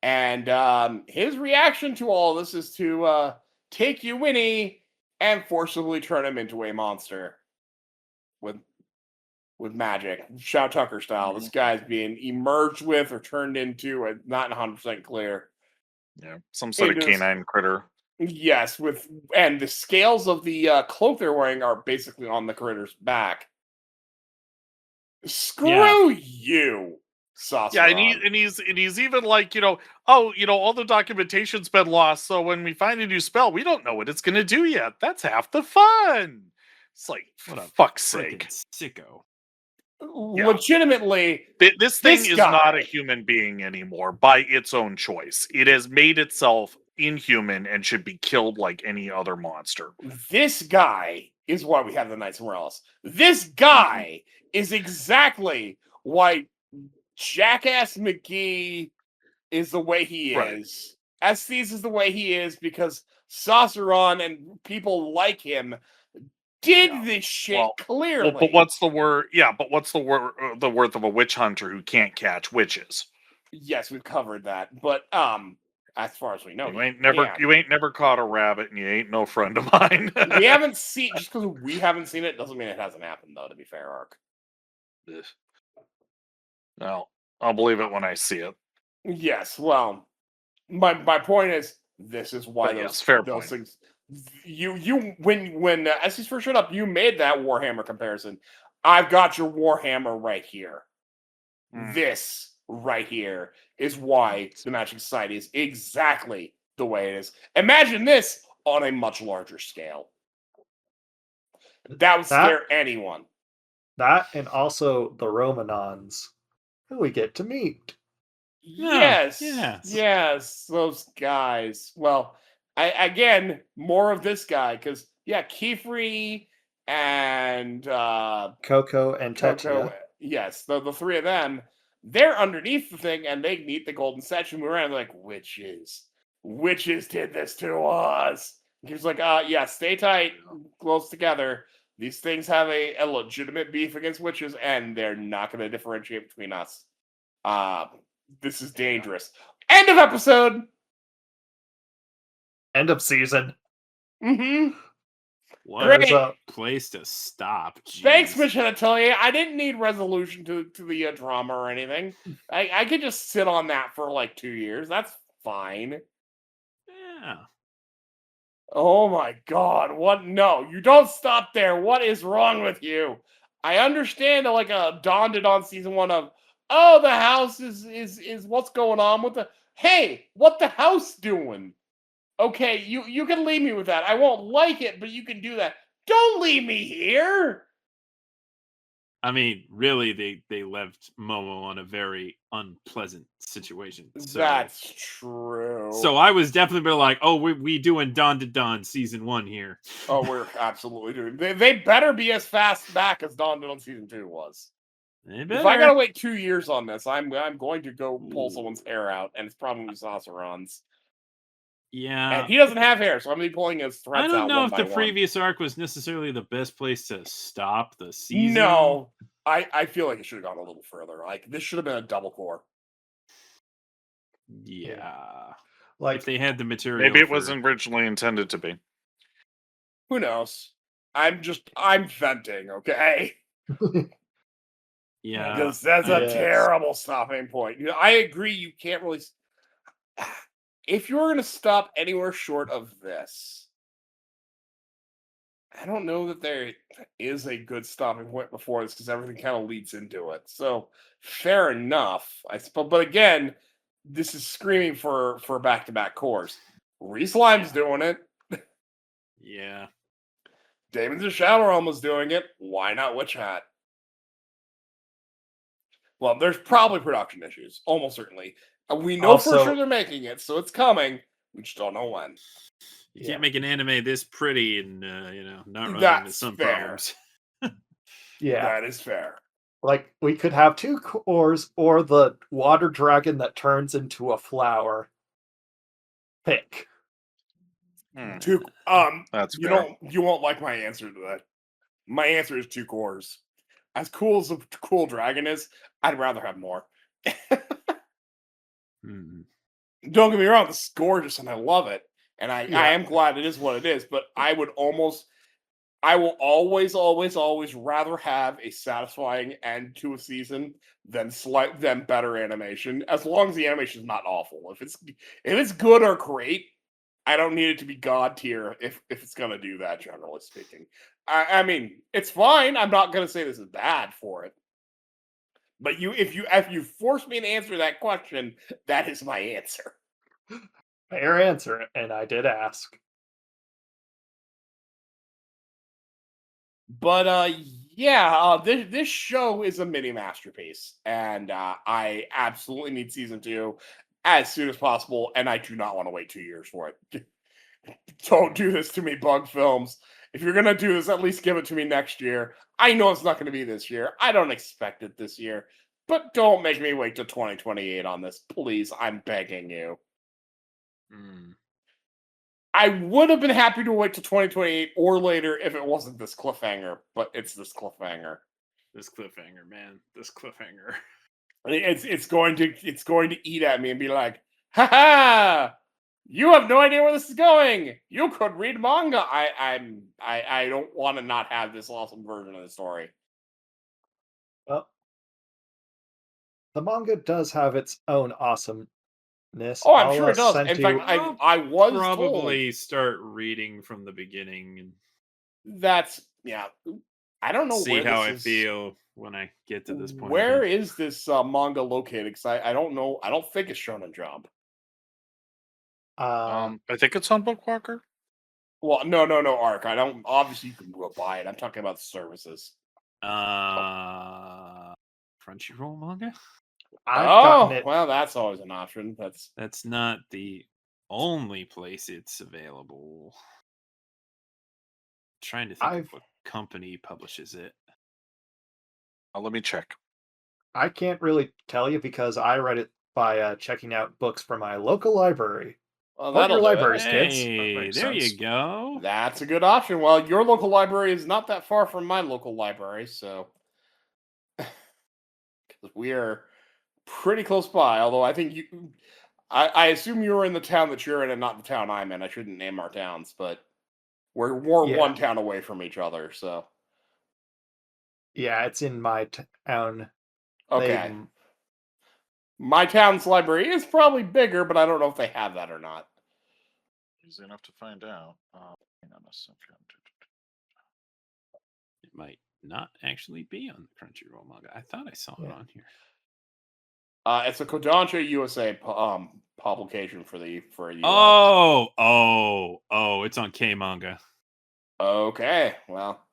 And his reaction to all this is to take Uini and forcibly turn him into a monster with magic, Shao Tucker style. This guy's being emerged with or turned into, not 100% clear. Yeah, some sort of canine critter. Yes, and the scales of the cloak they're wearing are basically on the critter's back. Screw you, Sassuron. Yeah, and he's even like, all the documentation's been lost, so when we find a new spell, we don't know what it's gonna do yet. That's half the fun. It's like, for fuck's sake. Sicko. Legitimately, this thing is not a human being anymore by its own choice. It has made itself inhuman and should be killed like any other monster. This guy is why we have the Knights of Morales. This guy is exactly why Jackass McGee is the way he is. Estes is the way he is because Sassuron and people like him did this shit clearly. But what's the word? Yeah, but what's the worth of a witch hunter who can't catch witches? Yes, we've covered that. But as far as we know, you ain't never caught a rabbit, and you ain't no friend of mine. We haven't seen, just because we haven't seen it doesn't mean it hasn't happened, though. To be fair, Ark. No, I'll believe it when I see it. Yes, well, my point is, this is why those things. When Estes first showed up, you made that Warhammer comparison. I've got your Warhammer right here. This right here is why the Magic Society is exactly the way it is. Imagine this on a much larger scale. That would scare anyone. That and also the Romanons, who we get to meet. Yes, those guys. Well, again, more of this guy, because Qifrey and Coco and Tetia. Yes, the three of them, they're underneath the thing, and they meet the golden statue and move around. They're like, witches did this to us. And he's like, stay tight, close together. These things have a legitimate beef against witches, and they're not going to differentiate between us. This is dangerous. End of episode. End of season. What a place to stop. Jeez. Thanks, Witch Hat Atelier. I didn't need resolution to the drama or anything. I could just sit on that for like 2 years. That's fine. Yeah. Oh my god, what? No, you don't stop there. What is wrong with you? I understand like a Dawn to Dawn season 1 of, the house is what's going on with the... Hey, what the house doing? Okay, you can leave me with that. I won't like it, but you can do that. Don't leave me here! I mean, really, they left Momo on a very unpleasant situation. So, that's true. So I was definitely like, we doing Dawn to Dawn season 1 here. Oh, we're absolutely doing. They better be as fast back as Dawn to Dawn season 2 was. If I gotta wait 2 years on this, I'm going to go pull someone's hair out, and it's probably Sassuron's. Yeah. And he doesn't have hair, so I'm going to be pulling his threads out. I don't know if the previous arc was necessarily the best place to stop the season. No. I feel like it should have gone a little further. Like this should have been a double core. Yeah. Like If they had the material. Maybe it for- wasn't originally intended to be. Who knows? I'm venting, okay? Yeah. Because that's a Yes. terrible stopping point. You know, I agree. You can't really. If you're going to stop anywhere short of this, I don't know that there is a good stopping point before this because everything kind of leads into it. So fair enough, I suppose. But again, this is screaming for back-to-back cores. Reslime's doing it. Yeah. Damon's and Shadow Realm was doing it. Why not Witch Hat? Well, there's probably production issues, almost certainly. We know for Also- sure they're making it, so it's coming. We just don't know when. You can't make an anime this pretty and not run into That's some fair. problems. Yeah. That is fair. Like we could have 2 cores or the water dragon that turns into a flower. Pick. Two. That's You fair. you won't like my answer to that. My answer is 2 cores. As cool as a cool dragon is, I'd rather have more. Mhm. Don't get me wrong, this is gorgeous and I love it. And I Yeah. am glad it is what it is, but I will always rather have a satisfying end to a season than better animation, as long as the animation is not awful. If it's good or great, I don't need it to be god tier if it's gonna do that, generally speaking. I mean, it's fine. I'm not gonna say this is bad for it. But if you force me to answer that question, that is my answer. Fair answer, and I did ask. But yeah, this show is a mini masterpiece, and I absolutely need season 2 as soon as possible, and I do not want to wait 2 years for it. Don't do this to me, Bug Films. If you're gonna do this, at least give it to me next year. I know it's not gonna be this year. I don't expect it this year, but don't make me wait till 2028 on this, please. I'm begging you. Mm. I would have been happy to wait till 2028 or later if it wasn't this cliffhanger, but it's this cliffhanger. This cliffhanger, man. This cliffhanger. It's going to eat at me and be like, "Ha ha! You have no idea where this is going. You could read manga." I don't want to not have this awesome version of the story. Well, the manga does have its own awesomeness. Oh, I'm sure it does. send In you- fact, I was Probably start reading from the beginning and told that's yeah. I don't know see where how this I is. feel when I get to this point. Where is this manga located? Because I don't know. I don't think it's Shonen Jump. I think it's on Bookwalker. Well, no, Arc. I don't. Obviously, you can go buy it. I'm talking about the services. Crunchyroll manga? I've gotten it. Well, that's always an option. That's not the only place it's available. Trying to think of what company publishes it. Let me check. I can't really tell you because I read it by checking out books from my local library. Well, What that'll your do it. libraries, kids? Hey, makes there sense. you go. That's a good option. Well, your local library is not that far from my local library, so we are pretty close by. Although I think I assume you're in the town that you're in and not the town I'm in. I shouldn't name our towns, but we're Yeah. one town away from each other. So Yeah, it's in my town. okay, my town's library is probably bigger, but I don't know if they have that or not. Easy enough to find out. Hang on a second. It might not actually be on the Crunchyroll manga. I thought I saw it Yeah. on here. It's a Kodansha USA publication for the US. Oh, it's on K manga. Okay, well,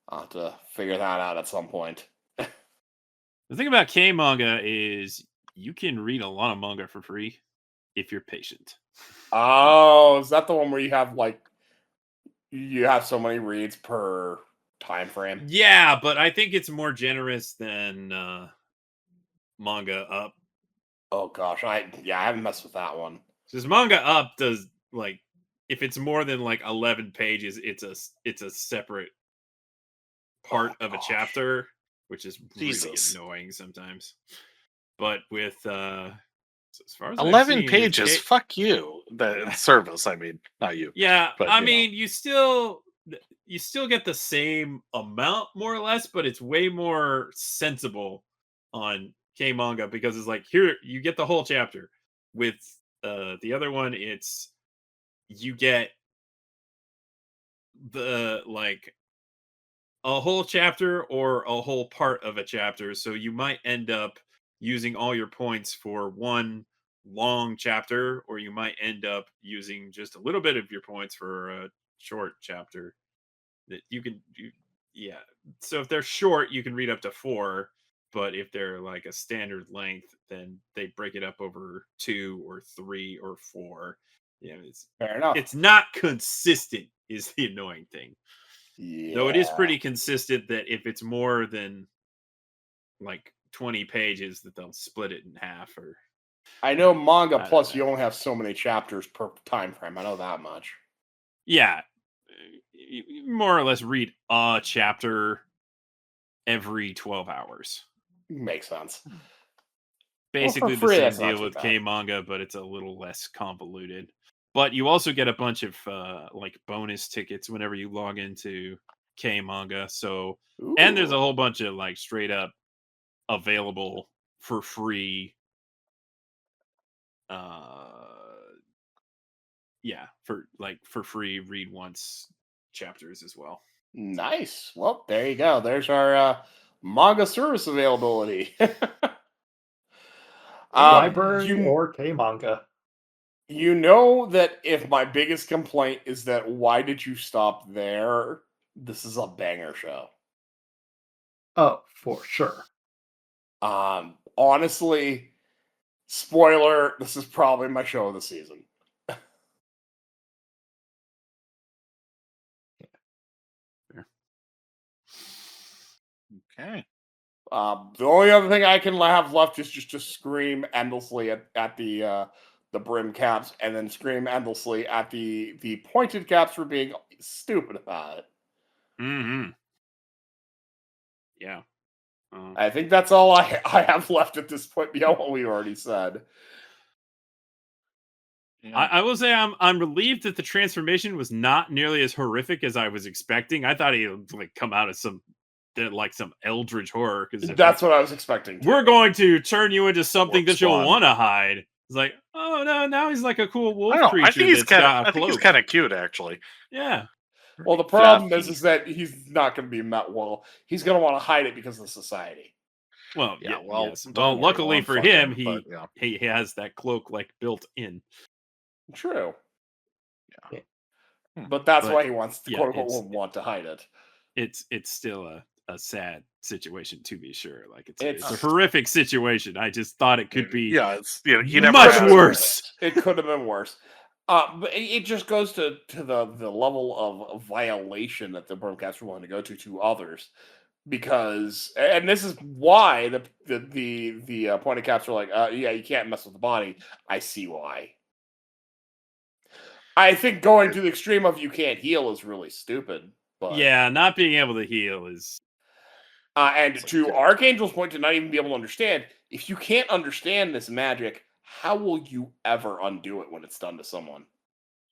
I'll have to figure that out at some point. The thing about K manga is you can read a lot of manga for free if you're patient. Oh, is that the one where you have so many reads per time frame? Yeah, but I think it's more generous than Manga Up. Oh gosh, I haven't messed with that one. Because Manga Up does if it's more than 11 pages, it's a separate part of a chapter. which is really Jesus. annoying sometimes. But with as far as 11 I've seen, pages. Fuck you. The service, I mean, not you. Yeah, But, I you know. mean, you still get the same amount more or less, but it's way more sensible on K manga because it's like here you get the whole chapter. With the other one, it's you get the like a whole chapter or a whole part of a chapter, so you might end up using all your points for one long chapter, or you might end up using just a little bit of your points for a short chapter that yeah. So if they're short, you can read up to 4, but if they're like a standard length, then they break it up over 2 or 3 or 4. Yeah, Fair enough. it's not consistent is the annoying thing. Yeah. Though it is pretty consistent that if it's more than like 20 pages, that they'll split it in half. Or I know manga don't plus know. you only have so many chapters per time frame. I know that much. Yeah, you more or less read a chapter every 12 hours. Makes sense. Basically free, the that's same not deal too with bad. K manga, but it's a little less convoluted. But you also get a bunch of like bonus tickets whenever you log into K manga. So and there's a Ooh. whole bunch of like straight up available for free for free read once chapters as well. Nice. Well, there you go. There's our manga service availability. Library or K manga. You know that if my biggest complaint is that why did you stop there? This is a banger show. Oh, for sure. Honestly, spoiler, this is probably my show of the season. Okay. The only other thing I can have left is just to scream endlessly at the brim caps, and then scream endlessly at the pointed caps for being stupid about it. Mm-hmm. Yeah. I think that's all I have left at this point beyond what we already said. Yeah. I will say I'm relieved that the transformation was not nearly as horrific as I was expecting. I thought he would like come out of some eldritch horror, because That's what I was expecting. We're going to turn you into something that you'll Spawn. want to hide. It's like, oh no, now he's like a cool wolf I creature. think he's got a I think he's cloak. kind of cute, actually. Yeah. Well, the problem Fluffy. is that he's not going to be met well. He's going to want to hide it because of society. Well, Yeah, yeah. well, Yes. don't Well, worry, luckily I'll for fuck him, him, but, he has that cloak like built in. True. Yeah. But that's But, why he wants to yeah, quote unquote want to hide it. It's still a sad situation, to be sure. Like it's It's- a horrific situation. I just thought it could be Yeah, it's you never much asked. worse. It could have been worse. But it just goes to the level of violation that the Brimcaps are willing to go to others, because, and this is why the pointed caps are like, yeah, you can't mess with the body. I see why. I think going to the extreme of you can't heal is really stupid. But Yeah, not being able to heal is and It's like, to dude. Archangel's point, to not even be able to understand, if you can't understand this magic, how will you ever undo it when it's done to someone?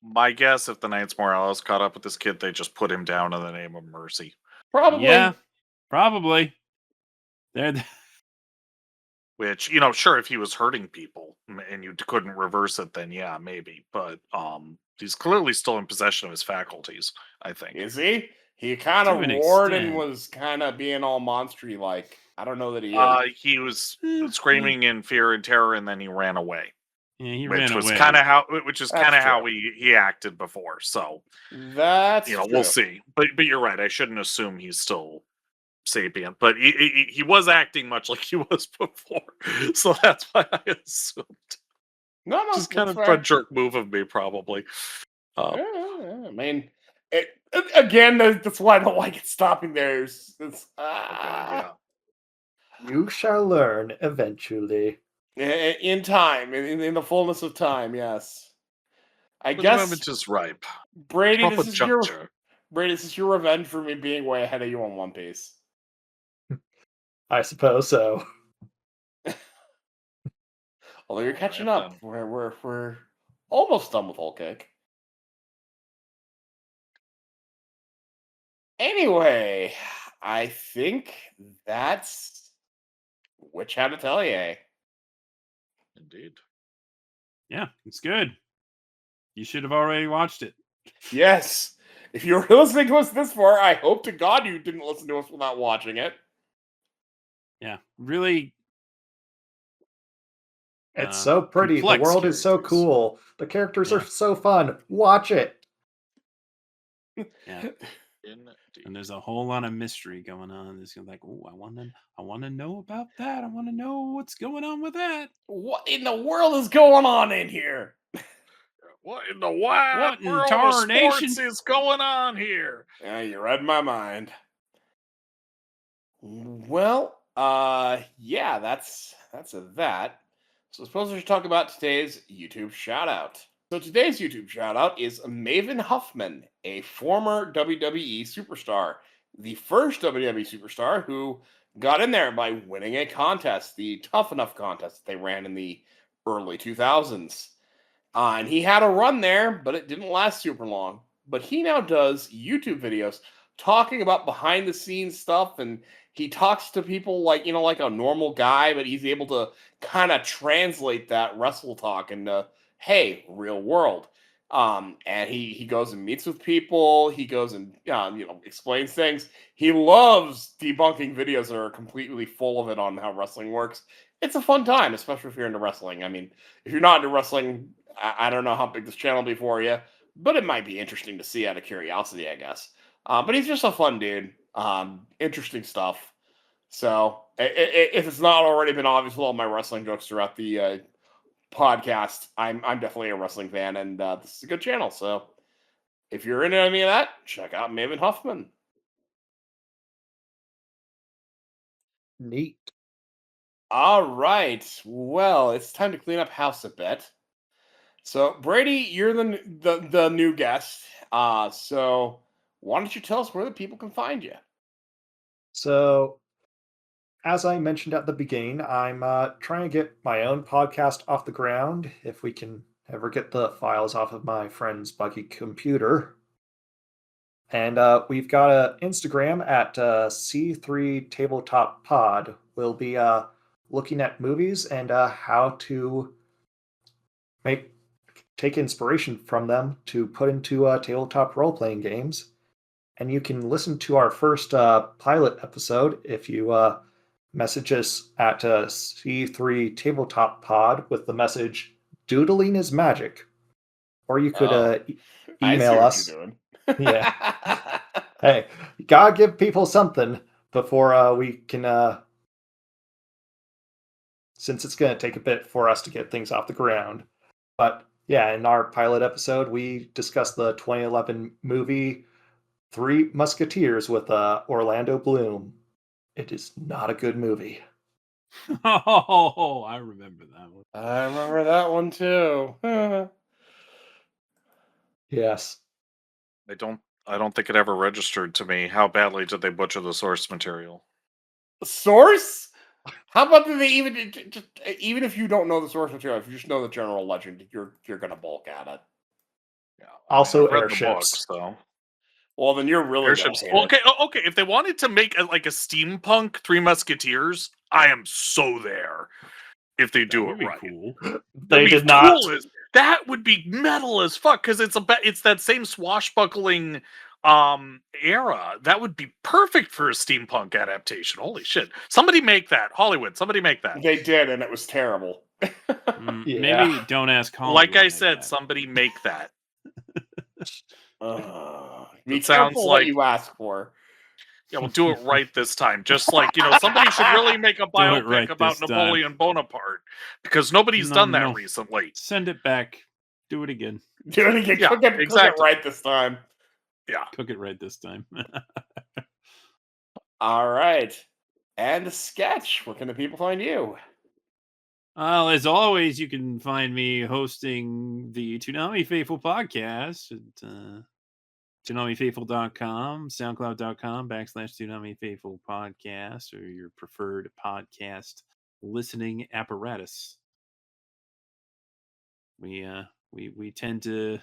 My guess, if the Knights Morales caught up with this kid, they just put him down in the name of mercy. Probably. Yeah, probably. They're Which, sure, if he was hurting people and you couldn't reverse it, then yeah, maybe. But he's clearly still in possession of his faculties, I think. Is he? He kind To of an roared and extent. was kind of being all monstery like. I don't know that he is. He was screaming in fear and terror, and then he ran away. Yeah, he Which ran was away. kind of how true. he acted before. So That's true. we'll see. But you're right. I shouldn't assume he's still sapient, but he was acting much like he was before. So that's why I assumed. No, Just kind of that's a fair. jerk move of me, probably. Yeah, I mean, again, that's why I don't like it stopping there. Yeah. You shall learn eventually. In time, in the fullness of time, yes. I The guess, moment is ripe. Brady, Proper this is your juncture. Brady, this is your revenge for me being way ahead of you on One Piece. I suppose so. Although you're catching Alright, up. We're almost done with Whole Cake. Anyway, I think that's Witch Hat Atelier. Indeed. Yeah, it's good. You should have already watched it. Yes. If you're listening to us this far, I hope to God you didn't listen to us without watching it. Yeah, really. It's so pretty. The world is so characters. cool. The characters Yeah. are so fun. Watch it. Yeah. Indeed. And there's a whole lot of mystery going on. There's like, oh, I want to know about that. I want to know what's going on with that. What in the world is going on in here? What in the wide What in world of THAR sports Nation? is going on here? Yeah, you read my mind. Well, yeah, that's that. So I suppose we should talk about today's YouTube shoutout. So today's YouTube shoutout is Maven Huffman, a former WWE superstar, the first WWE superstar who got in there by winning a contest, the Tough Enough contest that they ran in the early 2000s. And he had a run there, but it didn't last super long. But he now does YouTube videos talking about behind the scenes stuff, and he talks to people like, like a normal guy, but he's able to kind of translate that wrestle talk into, hey, real world. And he goes and meets with people. He goes and explains things. He loves debunking videos that are completely full of it on how wrestling works. It's a fun time, especially if you're into wrestling. I mean, if you're not into wrestling, I don't know how big this channel will be for you, but it might be interesting to see out of curiosity, I guess. But he's just a fun dude. Interesting stuff. So if it's not already been obvious with all my wrestling jokes throughout the podcast, I'm definitely a wrestling fan, and this is a good channel. So if you're into any of that, check out Maven Huffman. Neat. All right. Well, it's time to clean up house a bit. So Brady, you're the new guest. So why don't you tell us where the people can find you? So, as I mentioned at the beginning, I'm trying to get my own podcast off the ground if we can ever get the files off of my friend's buggy computer. And we've got an Instagram at C3 Tabletop Pod. We'll be looking at movies and how to take inspiration from them to put into tabletop role-playing games. And you can listen to our first pilot episode if you message us at C3 Tabletop Pod with the message "Doodling is magic," or you could email us. Yeah. Hey, you gotta give people something before we can. Since it's going to take a bit for us to get things off the ground. But yeah, in our pilot episode, we discussed the 2011 movie Three Musketeers with Orlando Bloom. It is not a good movie. Oh, I remember that one. I remember that one too. Yes. I don't think it ever registered to me. How badly did they butcher the source material? Source? How about they even if you don't know the source material, if you just know the general legend, you're gonna bulk at it. Yeah. Also I've read airships. The books, though. Well, then you're really Airships. gonna hate it. Okay. If they wanted to make a steampunk Three Musketeers, I am so there. If they do That it would right, be cool. They That'd be did not. that would be metal as fuck because it's that same swashbuckling era. That would be perfect for a steampunk adaptation. Holy shit! Somebody make that, Hollywood. Somebody make that. They did, and it was terrible. Yeah. Maybe don't ask Hollywood. Like I like said, that. somebody make that. Be It sounds careful like what you ask for. Yeah, we'll do it right this time. Just like, somebody should really make a biopic right about this time. Napoleon Bonaparte because nobody's done that No. recently. Send it back. Do it again. Do it again. Yeah, Cook it exactly. right this time. Yeah. Cook it right this time. All right. And Sketch, where can the people find you? Well, as always, you can find me hosting the Toonami Faithful podcast at ToonamiFaithful.com, SoundCloud.com/ToonamiFaithful Podcast, or your preferred podcast listening apparatus. We tend to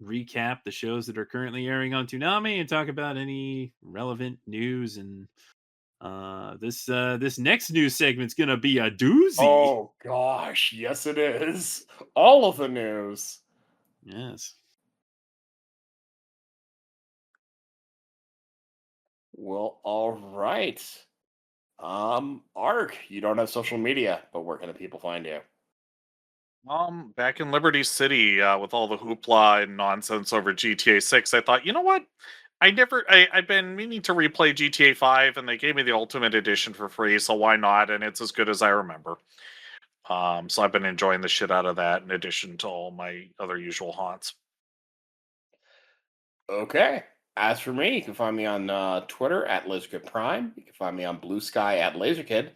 recap the shows that are currently airing on Toonami and talk about any relevant news. And this next news segment's gonna be a doozy. Oh gosh, yes it is. All of the news. Yes. Well, all right. Ark, you don't have social media, but where can the people find you? Back in Liberty City, with all the hoopla and nonsense over GTA 6, I thought, you know what? I've been meaning to replay GTA 5, and they gave me the Ultimate Edition for free, so why not? And it's as good as I remember. So I've been enjoying the shit out of that, in addition to all my other usual haunts. Okay. As for me, you can find me on Twitter at LaserKidPrime. You can find me on Blue Sky at LaserKid.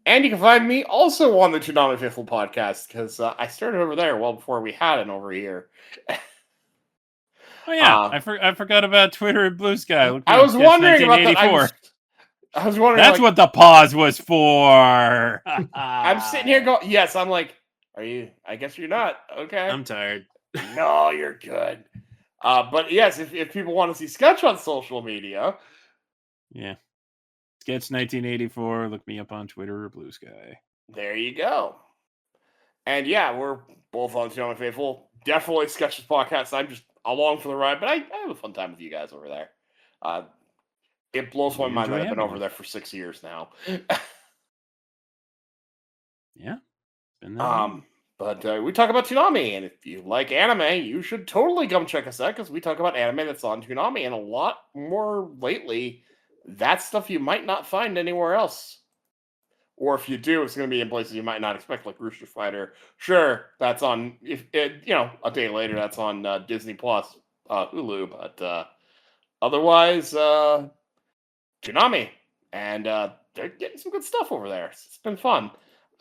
And you can find me also on the Toonami Faithful podcast, because I started over there well before we had it over here. Oh yeah, I forgot about Twitter and Blue Sky. I was wondering about that. I was wondering. That's what the pause was for. I'm sitting here going, yes. I'm like, are you? I guess you're not. Okay. I'm tired. No, you're good. But yes, if people want to see Sketch on social media, yeah, Sketch 1984. Look me up on Twitter or Blue Sky. There you go. And yeah, we're both on Toonami Faithful. Definitely Sketch's podcast. I'm just along for the ride, but I have a fun time with you guys over there. It blows my mind that I've been over there for 6 years now. Yeah. Been that but we talk about Toonami, and if you like anime, you should totally come check us out, because we talk about anime that's on Toonami, and a lot more lately. That's stuff you might not find anywhere else. Or if you do, it's going to be in places you might not expect, like Rooster Fighter. Sure, that's on, a day later, that's on Disney Plus, Hulu, but otherwise, Toonami. And they're getting some good stuff over there. It's been fun.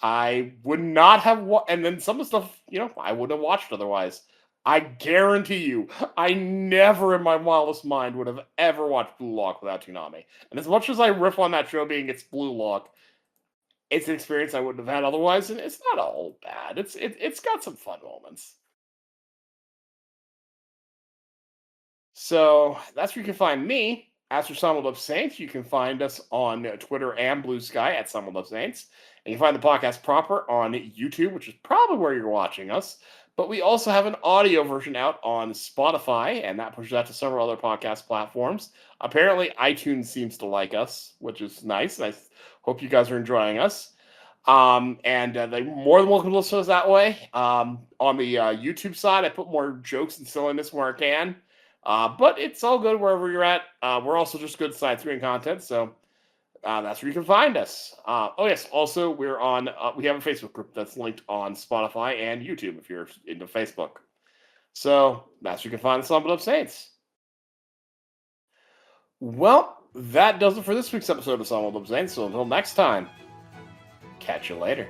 I would not have, and then some of the stuff, I wouldn't have watched otherwise. I guarantee you, I never in my wildest mind would have ever watched Blue Lock without Toonami. And as much as I riff on that show being it's Blue Lock, it's an experience I wouldn't have had otherwise, and it's not all bad. It's got some fun moments. So that's where you can find me. As for Simuldub Saints, you can find us on Twitter and Blue Sky at Simuldub Saints. And you can find the podcast proper on YouTube, which is probably where you're watching us. But we also have an audio version out on Spotify, and that pushes out to several other podcast platforms. Apparently, iTunes seems to like us, which is nice. I hope you guys are enjoying us. And they're more than welcome to listen to us that way. On the YouTube side, I put more jokes and silliness where I can. But it's all good wherever you're at. We're also just good side screen content, so that's where you can find us. Oh yes, also we're on. We have a Facebook group that's linked on Spotify and YouTube if you're into Facebook. So that's where you can find the Simuldub Saints. Well, that does it for this week's episode of Simuldub Saints. So until next time, catch you later.